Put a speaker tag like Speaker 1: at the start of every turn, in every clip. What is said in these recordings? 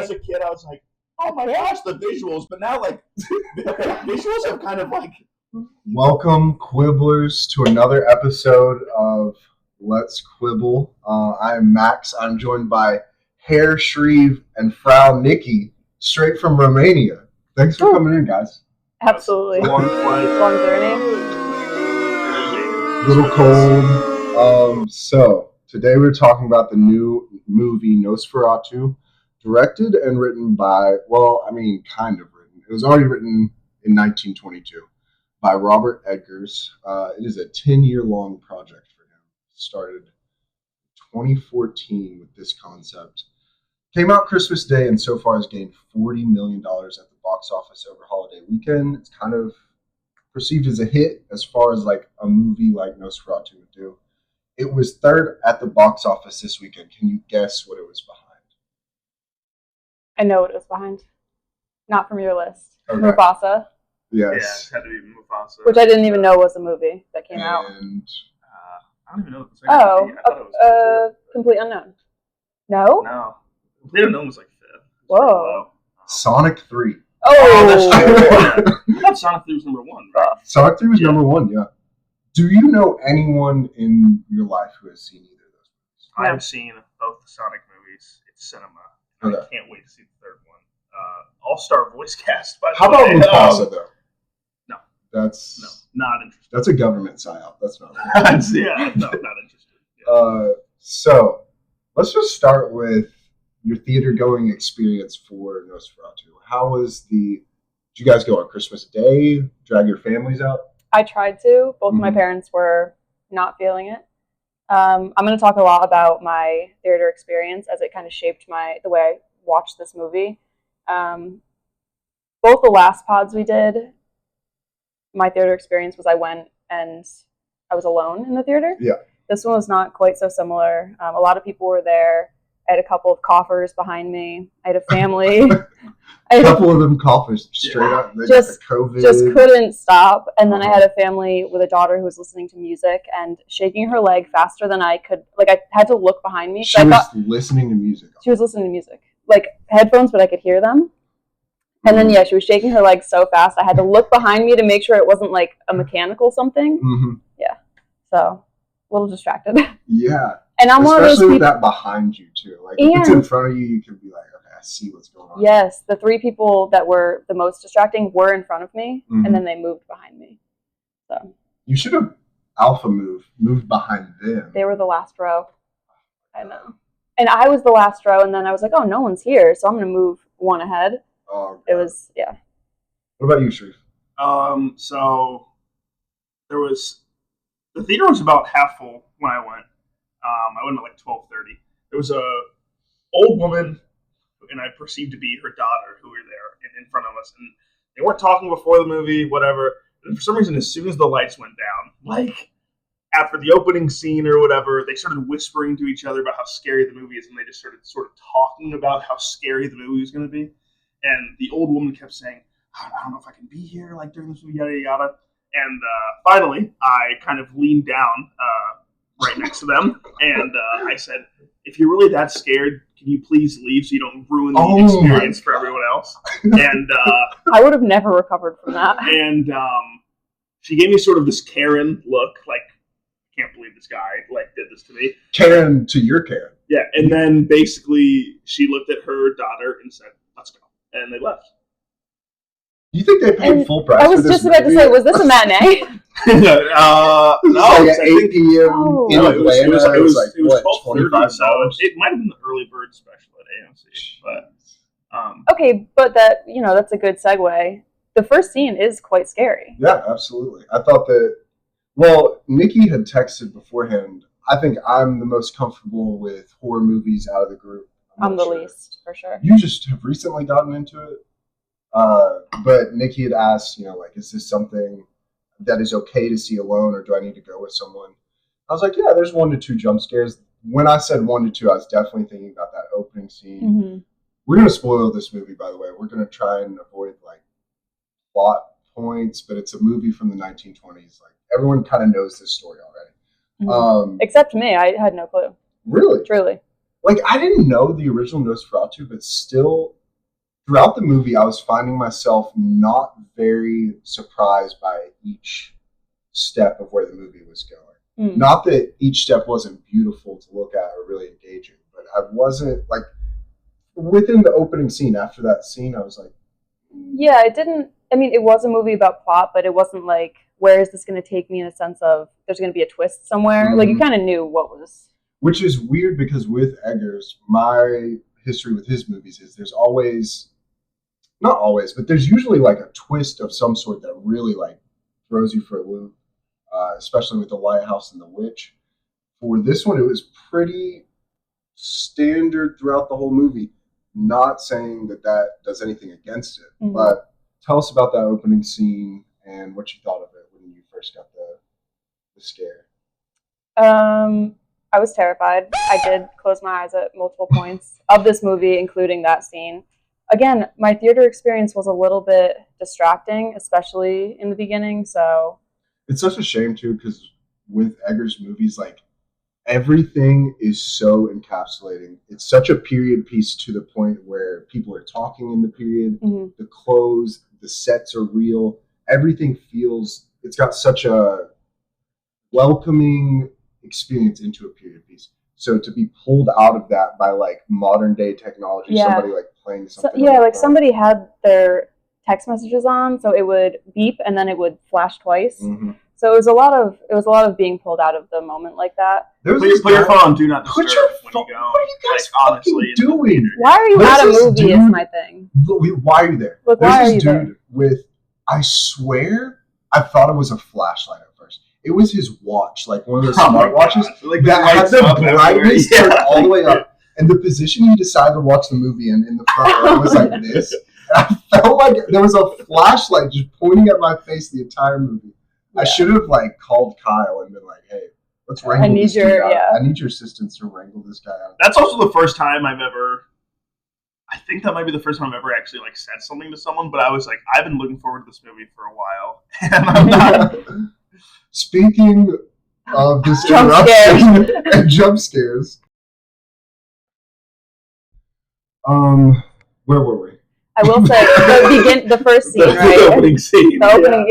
Speaker 1: as a kid, I was like, oh my gosh, the visuals. But now, like, visuals have kind of like.
Speaker 2: Welcome, Quibblers, to another episode of Let's Quibble. I am Max. I'm joined by Herr Shreve and Frau Nikki, straight from Romania. Thanks for coming in, guys.
Speaker 3: Absolutely.
Speaker 1: Long flight.
Speaker 3: Long journey.
Speaker 2: A little cold. So, today we're talking about the new movie Nosferatu, directed and written by, kind of written. It was already written in 1922 by Robert Eggers. It is a 10-year-long project for him. Started 2014 with this concept. Came out Christmas Day and so far has gained $40 million at the box office over holiday weekend. It's kind of perceived as a hit as far as like a movie like Nosferatu would do. It was third at the box office this weekend. Can you guess what it was behind?
Speaker 3: I know what it was behind. Not from your list.
Speaker 2: Okay.
Speaker 3: Mufasa.
Speaker 2: Yes.
Speaker 1: Yeah, it had to be Mufasa.
Speaker 3: Which I didn't even know was a movie that came out.
Speaker 2: And
Speaker 1: I don't even know what the second movie. I thought it was
Speaker 3: Complete Unknown. No?
Speaker 1: No. Complete Unknown was like fifth.
Speaker 3: Whoa.
Speaker 2: Sonic 3.
Speaker 3: Oh,
Speaker 1: that's true. I thought Sonic 3 was number one, right?
Speaker 2: Sonic 3 was number one, yeah. Do you know anyone in your life who has seen either of those movies?
Speaker 1: I have seen both the Sonic movies. It's cinema.
Speaker 2: Okay.
Speaker 1: I can't wait to see the third one. All-star voice cast, by the
Speaker 2: How
Speaker 1: way.
Speaker 2: about Mufasa, though?
Speaker 1: No.
Speaker 2: That's
Speaker 1: not interested.
Speaker 2: That's a government psyop. That's not
Speaker 1: Yeah, no, not interested. Yeah.
Speaker 2: So, let's just start with your theater-going experience for Nosferatu. How was did you guys go on Christmas Day? Drag your families out?
Speaker 3: I tried to. Both of my parents were not feeling it. I'm going to talk a lot about my theater experience as it kind of shaped the way I watched this movie. Both the last pods we did, my theater experience was I went and I was alone in the theater.
Speaker 2: Yeah.
Speaker 3: This one was not quite so similar. A lot of people were there. I had a couple of coughers behind me. I had a family.
Speaker 2: A couple of them coughers straight up. They
Speaker 3: Just
Speaker 2: got the COVID.
Speaker 3: Just couldn't stop. And then I had a family with a daughter who was listening to music and shaking her leg faster than I could. Like, I had to look behind me.
Speaker 2: She was listening to music.
Speaker 3: She was listening to music. Like, headphones, but I could hear them. And then, she was shaking her leg so fast, I had to look behind me to make sure it wasn't, like, a mechanical something.
Speaker 2: Mm-hmm.
Speaker 3: Yeah. So, a little distracted.
Speaker 2: Yeah.
Speaker 3: And I'm one of those
Speaker 2: Especially with
Speaker 3: people,
Speaker 2: that behind you, too. Like, if it's in front of you, you can be like, okay, I see what's going on.
Speaker 3: Yes. The three people that were the most distracting were in front of me, and then they moved behind me. So.
Speaker 2: You should have moved behind them.
Speaker 3: They were the last row. I know. And I was the last row, and then I was like, oh, no one's here, so I'm going to move one ahead.
Speaker 2: Oh,
Speaker 3: it was, yeah.
Speaker 2: What about you, Sharif?
Speaker 1: So the theater was about half full when I went. I went at like 12:30. There was a old woman, and I perceived to be her daughter, who were there in front of us, and they weren't talking before the movie, whatever. And for some reason, as soon as the lights went down, like after the opening scene or whatever, they started whispering to each other about how scary the movie is, and they just started sort of talking about how scary the movie was going to be. And the old woman kept saying, I don't know if I can be here, like, during this movie, yada, yada. And finally, I kind of leaned down right next to them, and I said, if you're really that scared, can you please leave so you don't ruin the experience for everyone else? And
Speaker 3: I would have never recovered from that.
Speaker 1: And she gave me sort of this Karen look, like, I can't believe this guy, like, did this to me.
Speaker 2: Karen to your Karen.
Speaker 1: Yeah, and then basically she looked at her daughter and said, let's go. And they left.
Speaker 2: You think they paid full price?
Speaker 3: I was just about to say, was this a matinee?
Speaker 1: No,
Speaker 2: like at 8 p.m. in Atlanta.
Speaker 1: It was
Speaker 2: like what,
Speaker 1: $25. It might have been the early bird special at AMC, but
Speaker 3: okay, but that's a good segue. The first scene is quite scary.
Speaker 2: Yeah, absolutely. I thought that. Well, Nikki had texted beforehand. I think I'm the most comfortable with horror movies out of the group.
Speaker 3: I'm the least, for sure.
Speaker 2: You just have recently gotten into it. But Nikki had asked, is this something that is okay to see alone, or do I need to go with someone? I was like, yeah, there's 1 to 2 jump scares. When I said 1 to 2, I was definitely thinking about that opening scene. Mm-hmm. We're going to spoil this movie, by the way. We're going to try and avoid like plot points, but it's a movie from the 1920s. Like, everyone kind of knows this story already.
Speaker 3: Mm-hmm. Except me. I had no clue.
Speaker 2: Really?
Speaker 3: Truly.
Speaker 2: Like, I didn't know the original Nosferatu, but still, throughout the movie, I was finding myself not very surprised by each step of where the movie was going. Not that each step wasn't beautiful to look at or really engaging, but I wasn't like within the opening scene. After that scene, I was like,
Speaker 3: yeah, it didn't. I mean, it was a movie about plot, but it wasn't like, where is this going to take me in a sense of there's going to be a twist somewhere. Like, you kind of knew what was.
Speaker 2: Which is weird because with Eggers, my history with his movies is there's always, not always, but there's usually like a twist of some sort that really like throws you for a loop, especially with The Lighthouse and The Witch. For this one, it was pretty standard throughout the whole movie. Not saying that that does anything against it, but tell us about that opening scene and what you thought of it when you first got the scare.
Speaker 3: I was terrified. I did close my eyes at multiple points of this movie, including that scene. Again, my theater experience was a little bit distracting, especially in the beginning, so...
Speaker 2: It's such a shame, too, because with Eggers' movies, like, everything is so encapsulating. It's such a period piece to the point where people are talking in the period. The clothes, the sets are real. Everything feels... It's got such a welcoming experience into a period piece. So to be pulled out of that by like modern day technology, somebody like playing something.
Speaker 3: So, like somebody had their text messages on, so it would beep and then it would flash twice. So it was a lot of being pulled out of the moment like that.
Speaker 1: Put your phone on Do Not Disturb when you go.
Speaker 2: What are you guys
Speaker 1: honestly
Speaker 2: doing?
Speaker 3: Why are you at a movie? Is my thing.
Speaker 2: Why are you there?
Speaker 3: Look,
Speaker 2: There's
Speaker 3: why are
Speaker 2: this
Speaker 3: you
Speaker 2: dude
Speaker 3: there?
Speaker 2: with, I swear, I thought it was a flashlight at first. It was his watch, like one of those smartwatches that had the brightness turned all the way up. And the position he decided to watch the movie in the front row was like this. And I felt like there was a flashlight just pointing at my face the entire movie. I should have like called Kyle and been like, "Hey, let's wrangle this dude out. I need your assistance to wrangle this guy out."
Speaker 1: That's also the first time I've ever. I think that might be the first time I've ever actually like said something to someone. But I was like, I've been looking forward to this movie for a while, and I'm not.
Speaker 2: Speaking of this interruption and jump scares, where were we?
Speaker 3: I will say the first scene, right?
Speaker 1: The opening scene.
Speaker 3: The opening,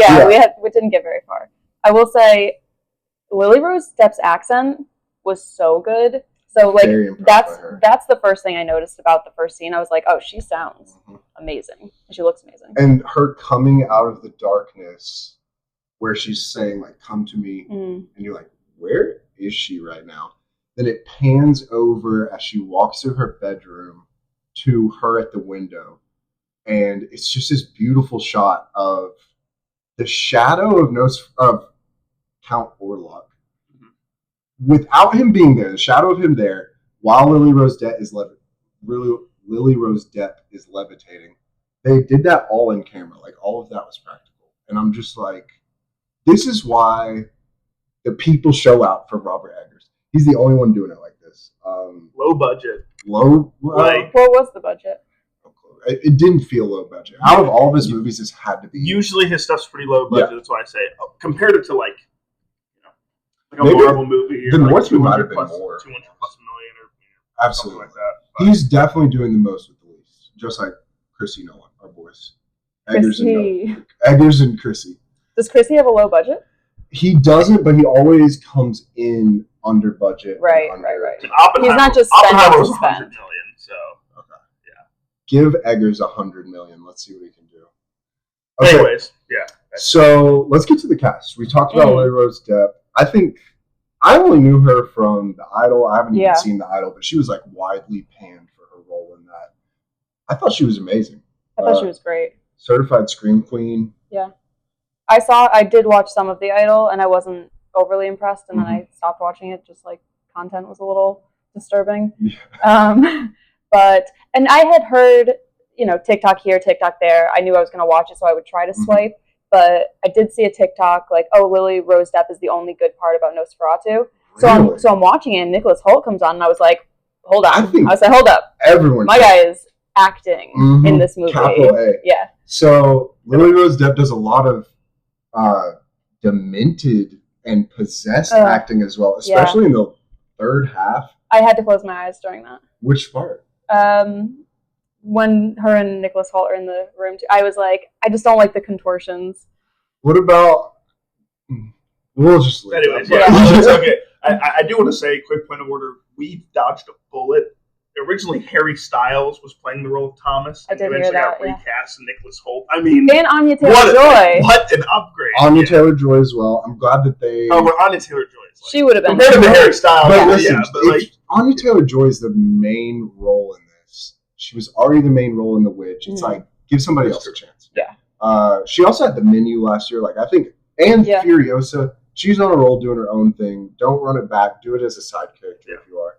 Speaker 3: we didn't get very far. I will say, Lily Rose Depp's accent was so good. So like that's the first thing I noticed about the first scene. I was like, oh, she sounds amazing. She looks amazing.
Speaker 2: And her coming out of the darkness, where she's saying like, "Come to me," and you're like, where is she right now? Then it pans over as she walks through her bedroom to her at the window. And it's just this beautiful shot of the shadow of Count Orlok. Without him being there, the shadow of him there, while Lily Rose Depp is levitating. They did that all in camera. Like, all of that was practical. And I'm just like, this is why the people show out for Robert Eggers. He's the only one doing it like this.
Speaker 1: Low budget.
Speaker 3: What was the budget?
Speaker 2: It didn't feel low budget. Out of all of his movies, this had to be.
Speaker 1: Usually his stuff's pretty low budget. Yeah. That's why I say compared it to like a Marvel movie.
Speaker 2: The Northman might have been more.
Speaker 1: 200+ million or
Speaker 2: absolutely
Speaker 1: something like that. But
Speaker 2: he's definitely doing the most with the least, just like Chrissy Nolan, our boys. Eggers and Chrissy.
Speaker 3: Does Chrissy have a low budget?
Speaker 2: He doesn't, but he always comes in under budget.
Speaker 3: Right.
Speaker 1: He's
Speaker 3: not just spending
Speaker 1: to spend. 100 million, so.
Speaker 2: Give Eggers 100 million. Let's see what he can do. Okay.
Speaker 1: Anyways, yeah.
Speaker 2: So let's get to the cast. We talked about Lily Rose Depp. I think I only knew her from The Idol. I haven't even seen The Idol, but she was like widely panned for her role in that. I thought she was amazing.
Speaker 3: I thought she was great.
Speaker 2: Certified Scream Queen.
Speaker 3: Yeah. I did watch some of The Idol, and I wasn't overly impressed, and then I stopped watching it. Just like content was a little disturbing. Yeah. And I had heard, TikTok here, TikTok there. I knew I was going to watch it, so I would try to swipe. But I did see a TikTok like, oh, Lily Rose Depp is the only good part about Nosferatu.
Speaker 2: Really?
Speaker 3: So I'm watching it, and Nicholas Hoult comes on, and I was like, hold on. I was like, hold up.
Speaker 2: Everyone.
Speaker 3: My guy is acting in this movie.
Speaker 2: Capital A.
Speaker 3: Yeah.
Speaker 2: So Lily Rose Depp does a lot of demented and possessed acting as well, especially in the third half.
Speaker 3: I had to close my eyes during that.
Speaker 2: Which part?
Speaker 3: when her and Nicholas Hoult are in the room, too, I was like, I just don't like the contortions.
Speaker 2: What about? We'll just leave
Speaker 1: Anyways,
Speaker 2: that.
Speaker 1: yeah, it's okay. I do want to say, quick point of order, we dodged a bullet. Originally, Harry Styles was playing the role of Thomas.
Speaker 3: I did
Speaker 1: eventually
Speaker 3: hear that,
Speaker 1: got recast in Nicholas Hoult. I mean,
Speaker 3: and Anya Taylor-Joy.
Speaker 1: What an upgrade!
Speaker 2: Anya Taylor-Joy as well. I'm glad that they.
Speaker 1: Oh, but Anya Taylor-Joy is like,
Speaker 3: She would have been
Speaker 1: compared to Harry Styles.
Speaker 2: But
Speaker 3: Yeah.
Speaker 2: listen,
Speaker 1: but like,
Speaker 2: Anya Taylor-Joy is the main role in this. She was already the main role in The Witch. It's like, give somebody else a chance.
Speaker 3: Yeah.
Speaker 2: She also had The Menu last year. Like, I think, and
Speaker 3: Yeah.
Speaker 2: Furiosa. She's on a roll doing her own thing. Don't run it back. Do it as a side character if you are.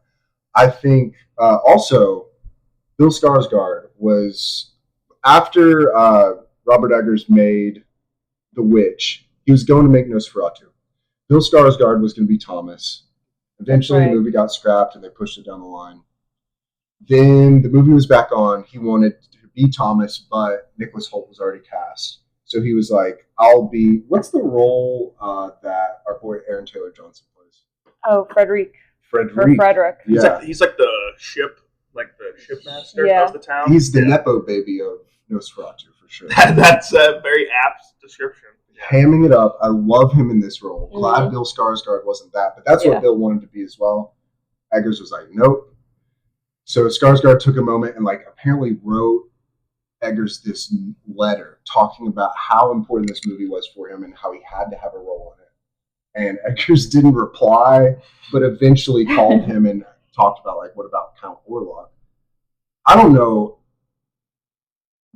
Speaker 2: I think also Bill Skarsgård was after Robert Eggers made The Witch. He was going to make Nosferatu. Bill Skarsgård was going to be Thomas. Eventually,
Speaker 3: That's right.
Speaker 2: the movie got scrapped and they pushed it down the line. Then the movie was back on. He wanted to be Thomas, but Nicholas Hoult was already cast. So he was like, I'll be... What's the role that our boy Aaron Taylor Johnson plays?
Speaker 3: Oh, Frederick.
Speaker 2: Frederick.
Speaker 3: Yeah.
Speaker 1: he's like the shipmaster
Speaker 3: Yeah.
Speaker 1: of the town.
Speaker 2: He's the Nepo baby of Nosferatu, for sure.
Speaker 1: That's a very apt description.
Speaker 2: Hamming it up. I love him in this role. Glad
Speaker 3: Mhm.
Speaker 2: Bill Skarsgård wasn't that, but that's what Bill wanted to be as well. Eggers was like, nope. So Skarsgård took a moment and like apparently wrote Eggers this letter talking about how important this movie was for him and how he had to have a role in it. And Eggers didn't reply, but eventually called him and talked about like, what about Count Orlok? I don't know.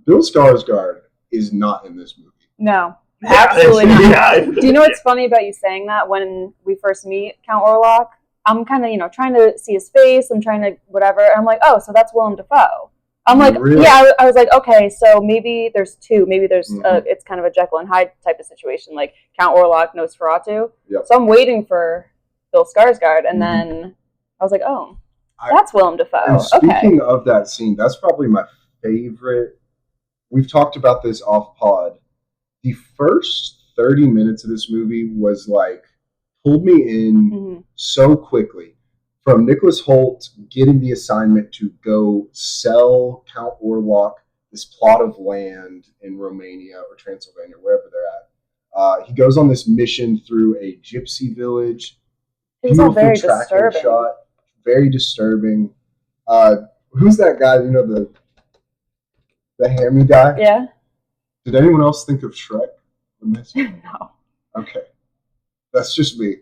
Speaker 2: Bill Skarsgård is not in this movie.
Speaker 3: No. Absolutely not.
Speaker 1: Yeah.
Speaker 3: Do you know what's funny about you saying that? When we first meet Count Orlok, I'm kind of, trying to see his face. I'm trying to whatever. And I'm like, oh, so that's Willem Dafoe. I'm like,
Speaker 2: Really?
Speaker 3: yeah, I was like, okay, so maybe there's two. Maybe there's, it's kind of a Jekyll and Hyde type of situation, like Count Orlok, Nosferatu.
Speaker 2: Yep.
Speaker 3: So I'm waiting for Bill Skarsgård. And then I was like, oh, that's Willem Dafoe.
Speaker 2: And speaking of that scene, that's probably my favorite. We've talked about this off pod. The first 30 minutes of this movie was like, pulled me in so quickly. From Nicholas Hoult getting the assignment to go sell Count Orlok this plot of land in Romania or Transylvania, wherever they're at. He goes on this mission through a gypsy village.
Speaker 3: It was all very disturbing.
Speaker 2: Shot, very disturbing. Who's that guy? The hammy guy?
Speaker 3: Yeah.
Speaker 2: Did anyone else think of Shrek in this?
Speaker 3: No.
Speaker 2: Okay. That's just me.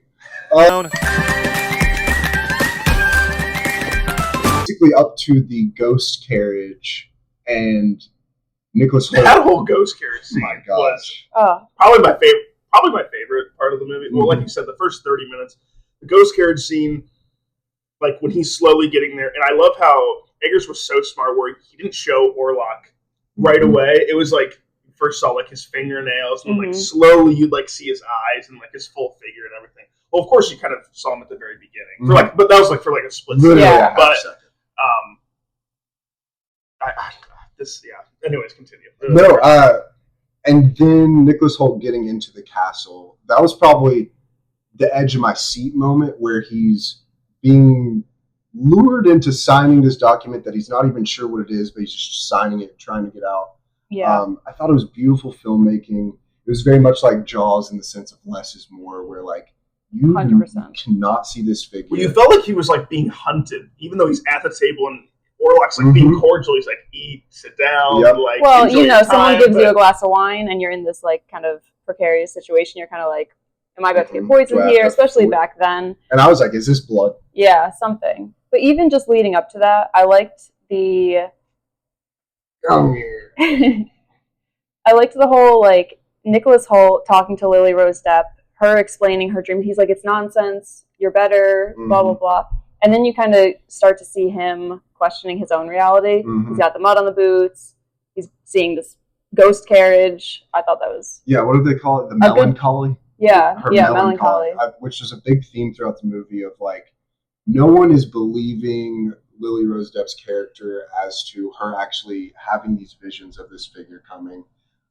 Speaker 2: Basically up to the ghost carriage and Nicholas Hoult.
Speaker 1: That whole ghost carriage scene was probably my favorite part of the movie. Well, like you said, the first 30 minutes, the ghost carriage scene, like when he's slowly getting there, and I love how Eggers was so smart where he didn't show Orlok right away. It was like you first saw like his fingernails, and like slowly you'd like see his eyes and like his full figure and everything. Well, of course you kind of saw him at the very beginning, but that was like for like a split second.
Speaker 3: Yeah.
Speaker 1: But anyways, continue.
Speaker 2: And then Nicholas Hoult getting into the castle. That was probably the edge of my seat moment where he's being lured into signing this document that he's not even sure what it is, but he's just signing it, trying to get out.
Speaker 3: Yeah.
Speaker 2: I thought it was beautiful filmmaking. It was very much like Jaws in the sense of less is more, where like you
Speaker 3: 100%.
Speaker 2: cannot see this figure.
Speaker 1: Well, you felt like he was like being hunted, even though he's at the table and Orlok's like being cordial. He's like, eat, sit down.
Speaker 2: Yep.
Speaker 1: Like,
Speaker 3: well,
Speaker 1: enjoy
Speaker 3: someone gives you a glass of wine and you're in this like kind of precarious situation. You're kind of like, am I about to get poisoned here? Especially back then.
Speaker 2: And I was like, is this blood?
Speaker 3: Yeah, something. But even just leading up to that, I liked the...
Speaker 2: Come here.
Speaker 3: I liked the whole, like, Nicholas Hoult talking to Lily Rose Depp, her explaining her dream. He's like, it's nonsense, you're better, blah, blah, blah. And then you kind of start to see him questioning his own reality. He's got the mud on the boots. He's seeing this ghost carriage. I thought that was...
Speaker 2: Yeah, what do they call it? The melancholy?
Speaker 3: Melancholy.
Speaker 2: Which is a big theme throughout the movie of, like, no one is believing Lily Rose Depp's character as to her actually having these visions of this figure coming.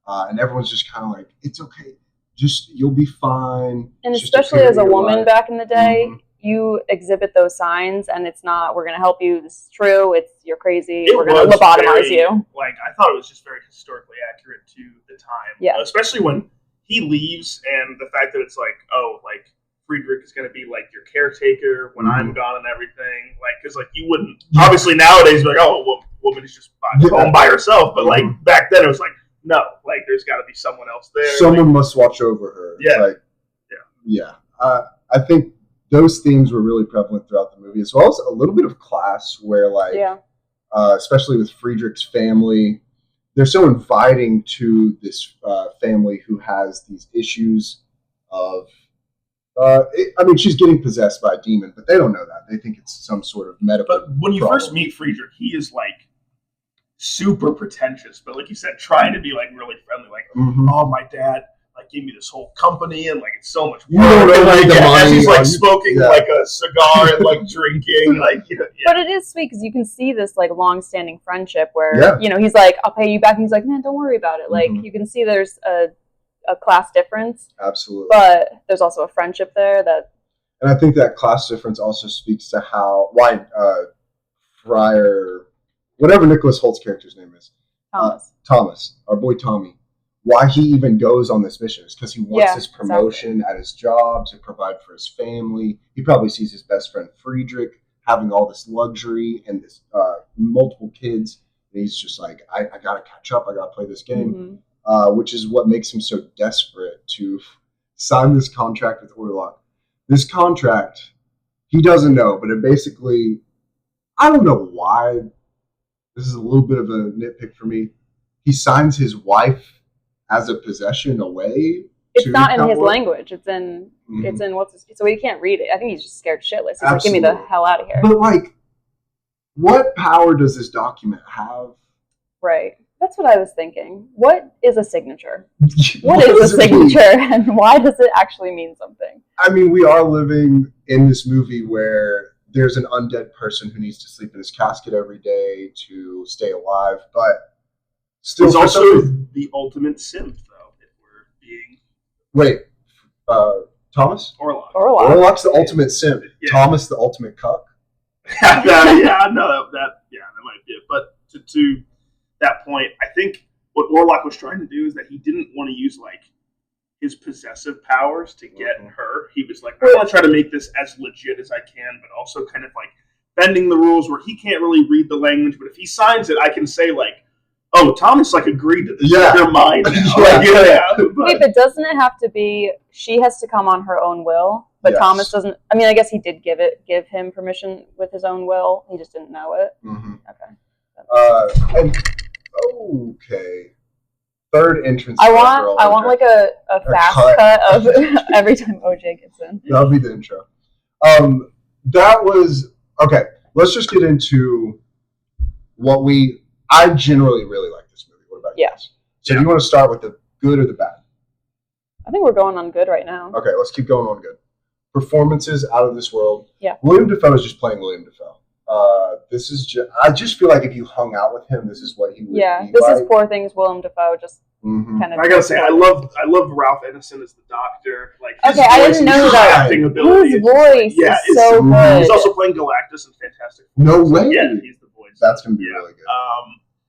Speaker 2: And everyone's just kind of like, it's okay. Just, you'll be fine.
Speaker 3: And
Speaker 2: It's
Speaker 3: especially as a woman back in the day, you exhibit those signs, and it's not, we're going to help you, this is true, you're crazy,
Speaker 1: It
Speaker 3: we're going
Speaker 1: was
Speaker 3: to lobotomize
Speaker 1: very,
Speaker 3: you.
Speaker 1: Like, I thought it was just very historically accurate to the time.
Speaker 3: Yeah.
Speaker 1: Especially when he leaves, and the fact that it's like, oh, like, Friedrich is going to be, like, your caretaker when I'm gone and everything. Like, because, like, you wouldn't, obviously nowadays, be like, oh, well, woman is just home by herself. But, like, back then it was like, no, like, there's got to be someone else there.
Speaker 2: Someone must watch over her.
Speaker 1: Yeah.
Speaker 2: Like, yeah. I think those themes were really prevalent throughout the movie, as well as a little bit of class, where, like, especially with Friedrich's family, they're so inviting to this family who has these issues of, she's getting possessed by a demon, but they don't know that. They think it's some sort of medical
Speaker 1: But when you
Speaker 2: problem.
Speaker 1: first meet Friedrich, he is, like, super pretentious, but like you said, trying to be, like, really friendly. Like, oh, my dad, like, gave me this whole company, and, like, it's so much work.
Speaker 2: You don't know,
Speaker 1: and, like,
Speaker 2: the money,
Speaker 1: as he's, like, smoking, like, a cigar and, like, drinking, like, you know. Yeah.
Speaker 3: But it is sweet because you can see this, like, long-standing friendship where, you know, he's like, I'll pay you back, and he's like, man, don't worry about it. Like, you can see there's a class difference.
Speaker 2: Absolutely.
Speaker 3: But there's also a friendship there that...
Speaker 2: And I think that class difference also speaks to why Friar, whatever Nicholas Holt's character's name is, Thomas, our boy Tommy, why he even goes on this mission is because he wants this promotion at his job to provide for his family. He probably sees his best friend Friedrich having all this luxury and this multiple kids. And he's just like, I got to catch up. I got to play this game, which is what makes him so desperate to sign this contract with Orlok. This contract, he doesn't know, but it basically, I don't know why. This is a little bit of a nitpick for me. He signs his wife as a possession away.
Speaker 3: It's not in his language. It's in so he can't read it. I think he's just scared shitless. He's like, get me the hell out of here.
Speaker 2: But, like, what power does this document have?
Speaker 3: Right. That's what I was thinking. What is a signature? What is a signature, and why does it actually mean something?
Speaker 2: I mean, we are living in this movie where there's an undead person who needs to sleep in his casket every day to stay alive, but still,
Speaker 1: it's also the ultimate synth, though. If we're being
Speaker 2: Thomas?
Speaker 1: Orlok.
Speaker 2: Orlok's the ultimate simp. Yeah. Thomas, the ultimate cuck.
Speaker 1: No, that might be it. But to that point, I think what Orlok was trying to do is that he didn't want to use, like, his possessive powers to get her. He was like, I want to try to make this as legit as I can, but also kind of, like, bending the rules where he can't really read the language, but if he signs it, I can say, like, oh, Thomas, like, agreed to this. They're mine now.
Speaker 3: Wait, but doesn't it have to be, she has to come on her own will, but Thomas doesn't, I mean, I guess he did give him permission with his own will, he just didn't know it.
Speaker 2: Okay. Third entrance.
Speaker 3: I want like a fast cut of every time OJ gets in.
Speaker 2: That'll be the intro. That was okay. Let's just get into I generally really like this movie. What about you guys? So do you want to start with the good or the bad?
Speaker 3: I think we're going on good right now.
Speaker 2: Okay, let's keep going on good. Performances out of this world.
Speaker 3: Yeah.
Speaker 2: William Dafoe is just playing William Dafoe. This is just, I just feel like if you hung out with him, this is what he would be
Speaker 3: this
Speaker 2: like.
Speaker 3: is Poor Things Willem Dafoe just kind of.
Speaker 1: I gotta say, I love Ralph Ineson as the Doctor. Like, his
Speaker 3: I didn't know that.
Speaker 1: Acting ability
Speaker 3: His voice is so good.
Speaker 1: He's also playing Galactus in Fantastic Four.
Speaker 2: No way.
Speaker 1: Yeah, he's the voice.
Speaker 2: That's gonna be really good.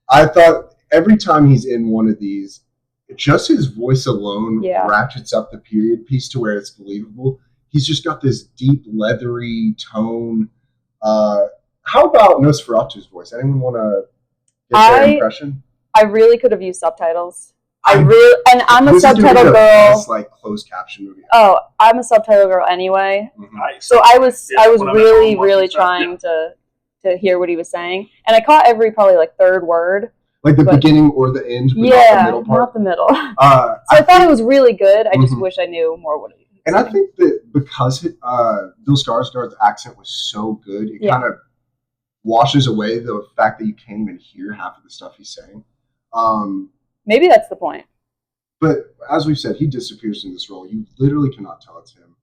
Speaker 2: I thought every time he's in one of these, just his voice alone ratchets up the period piece to where it's believable. He's just got this deep, leathery tone. How about Nosferatu's voice? Anyone want to get their impression?
Speaker 3: I really could have used subtitles. I'm a subtitle girl.
Speaker 2: Best, like, closed caption movie.
Speaker 3: Oh, I'm a subtitle girl anyway. So I was really trying to hear what he was saying, and I caught every probably like third word.
Speaker 2: Like the beginning or the end, but not the middle part.
Speaker 3: Not the middle. So I thought it was really good. I just wish I knew more what he was saying.
Speaker 2: And I think that because Bill Skarsgård's accent was so good, it kind of washes away the fact that you can't even hear half of the stuff he's saying.
Speaker 3: Maybe that's the point.
Speaker 2: But as we've said, he disappears in this role. You literally cannot tell it's him.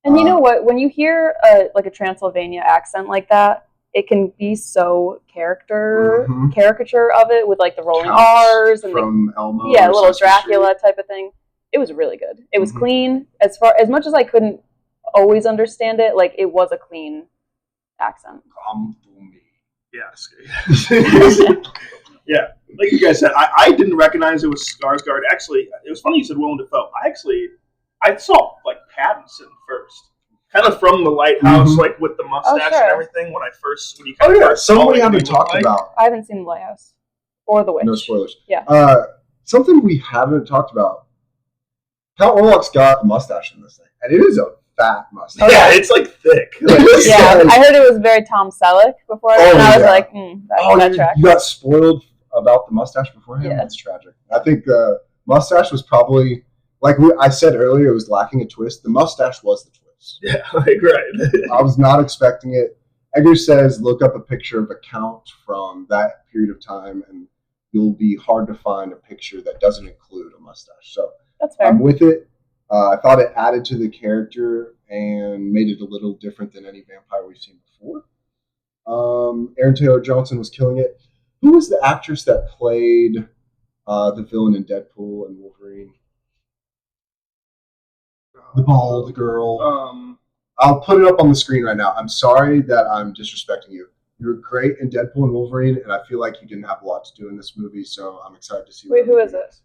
Speaker 3: And you know what? When you hear like a Transylvania accent like that, it can be so caricature of it with like the rolling R's and
Speaker 2: from Elmo.
Speaker 3: Yeah, a little Dracula type of thing. It was really good. It was clean. As much as I couldn't always understand it. Like, it was a clean accent.
Speaker 2: Come to me.
Speaker 1: Yes. Yeah. Like you guys said, I didn't recognize it was Skarsgård. Actually, it was funny you said Willem Dafoe. I saw like Pattinson first. Kind of from the lighthouse, like with the mustache
Speaker 3: sure.
Speaker 1: and everything. When you kind of first
Speaker 2: something
Speaker 1: saw
Speaker 2: we
Speaker 1: it,
Speaker 2: haven't talked about.
Speaker 3: I haven't seen The Lighthouse or The Witch.
Speaker 2: No spoilers.
Speaker 3: Yeah.
Speaker 2: Something we haven't talked about. Count Orlok's got a mustache in this thing, and it is a fat mustache.
Speaker 1: Yeah, it's like thick.
Speaker 3: Yeah, I heard it was very Tom Selleck before, and I was like, that tracks.
Speaker 2: You got spoiled about the mustache beforehand?
Speaker 3: Yeah.
Speaker 2: That's tragic. I think the mustache was probably, like I said earlier, it was lacking a twist. The mustache was the twist.
Speaker 1: Yeah, like, right.
Speaker 2: I was not expecting it. Edgar says, look up a picture of a count from that period of time, and you'll be hard to find a picture that doesn't include a mustache. So
Speaker 3: that's fair.
Speaker 2: I'm with it. I thought it added to the character and made it a little different than any vampire we've seen before. Aaron Taylor Johnson was killing it. Who was the actress that played the villain in Deadpool and Wolverine? The bald girl. I'll put it up on the screen right now. I'm sorry that I'm disrespecting you. You were great in Deadpool and Wolverine, and I feel like you didn't have a lot to do in this movie, so I'm excited to see.
Speaker 3: Wait, who is it?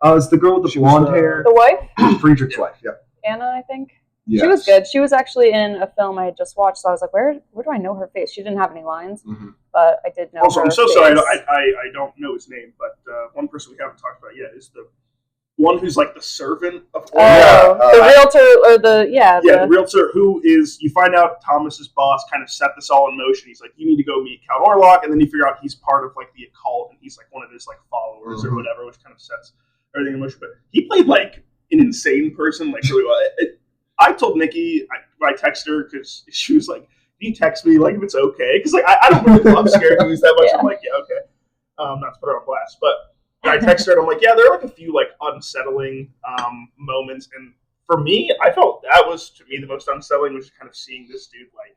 Speaker 2: It's the girl with the blonde hair.
Speaker 3: The wife?
Speaker 2: Friedrich's wife, yeah.
Speaker 3: Anna, I think.
Speaker 2: Yes.
Speaker 3: She was good. She was actually in a film I had just watched, so I was like, where do I know her face? She didn't have any lines, but I did know
Speaker 1: also,
Speaker 3: her
Speaker 1: I'm so
Speaker 3: face.
Speaker 1: sorry. I don't know his name, but one person we haven't talked about yet is the one who's like the servant of
Speaker 3: Orlok. The realtor, or the
Speaker 1: realtor who is, you find out Thomas's boss kind of set this all in motion. He's like, you need to go meet Count Orlok, and then you figure out he's part of like the occult, and he's like one of his like followers or whatever, which kind of sets everything in motion. But he played like an insane person, like really well. I told Nikki, I texted her because she was like, "Can you text me like if it's okay?" Because like I don't really love scary movies that much. I'm like, yeah, okay. Not to put her on blast, but I texted her and I'm like, yeah, there are like a few like unsettling moments, and for me, I felt that was to me the most unsettling was kind of seeing this dude like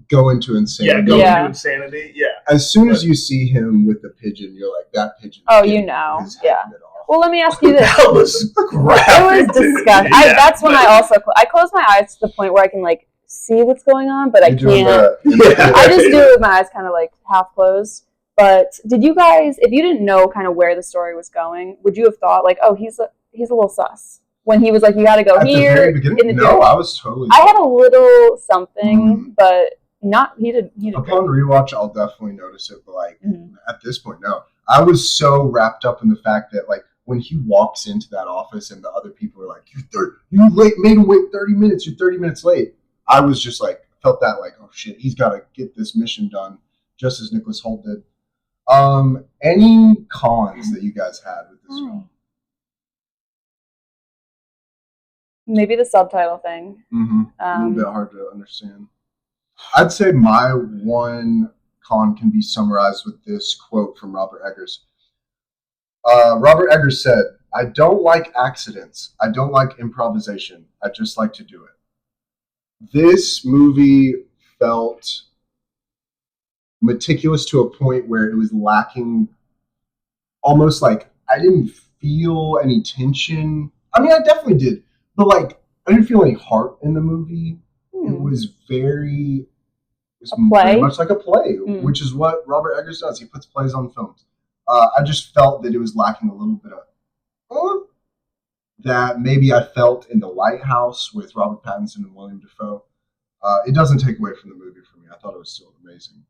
Speaker 2: go into insanity.
Speaker 1: Yeah, go into insanity. Yeah.
Speaker 2: As soon as you see him with the pigeon, you're like, that pigeon.
Speaker 3: Oh, you know, yeah. Well, let me ask you this.
Speaker 1: That was graphic.
Speaker 3: It was disgusting.
Speaker 1: Yeah.
Speaker 3: That's when I close my eyes to the point where I can like see what's going on, but I can't. I just do it with my eyes kind of like half closed. But did you guys, if you didn't know kind of where the story was going, would you have thought like, oh, he's a little sus when he was like, you got to go
Speaker 2: at
Speaker 3: here?
Speaker 2: The very beginning? No, I was totally.
Speaker 3: I had a little something, but not. He did.
Speaker 2: Upon rewatch, I'll definitely notice it. But like at this point, no. I was so wrapped up in the fact that like when he walks into that office and the other people are like, you late, made him wait 30 minutes. You're 30 minutes late. I was just like, felt that like, oh shit, he's got to get this mission done, just as Nicholas Hoult did. Any cons that you guys had with this film?
Speaker 3: Maybe the subtitle thing.
Speaker 2: A little bit hard to understand. I'd say my one con can be summarized with this quote from Robert Eggers. Robert Eggers said, "I don't like accidents. I don't like improvisation. I just like to do it." This movie felt meticulous to a point where it was lacking, almost like I didn't feel any tension. I mean, I definitely did, but like I didn't feel any heart in the movie. It was very much like a play, which is what Robert Eggers does. He puts plays on films. I just felt that it was lacking a little bit of that maybe I felt in The Lighthouse with Robert Pattinson and William Dafoe. It doesn't take away from the movie for me. I thought it was still amazing.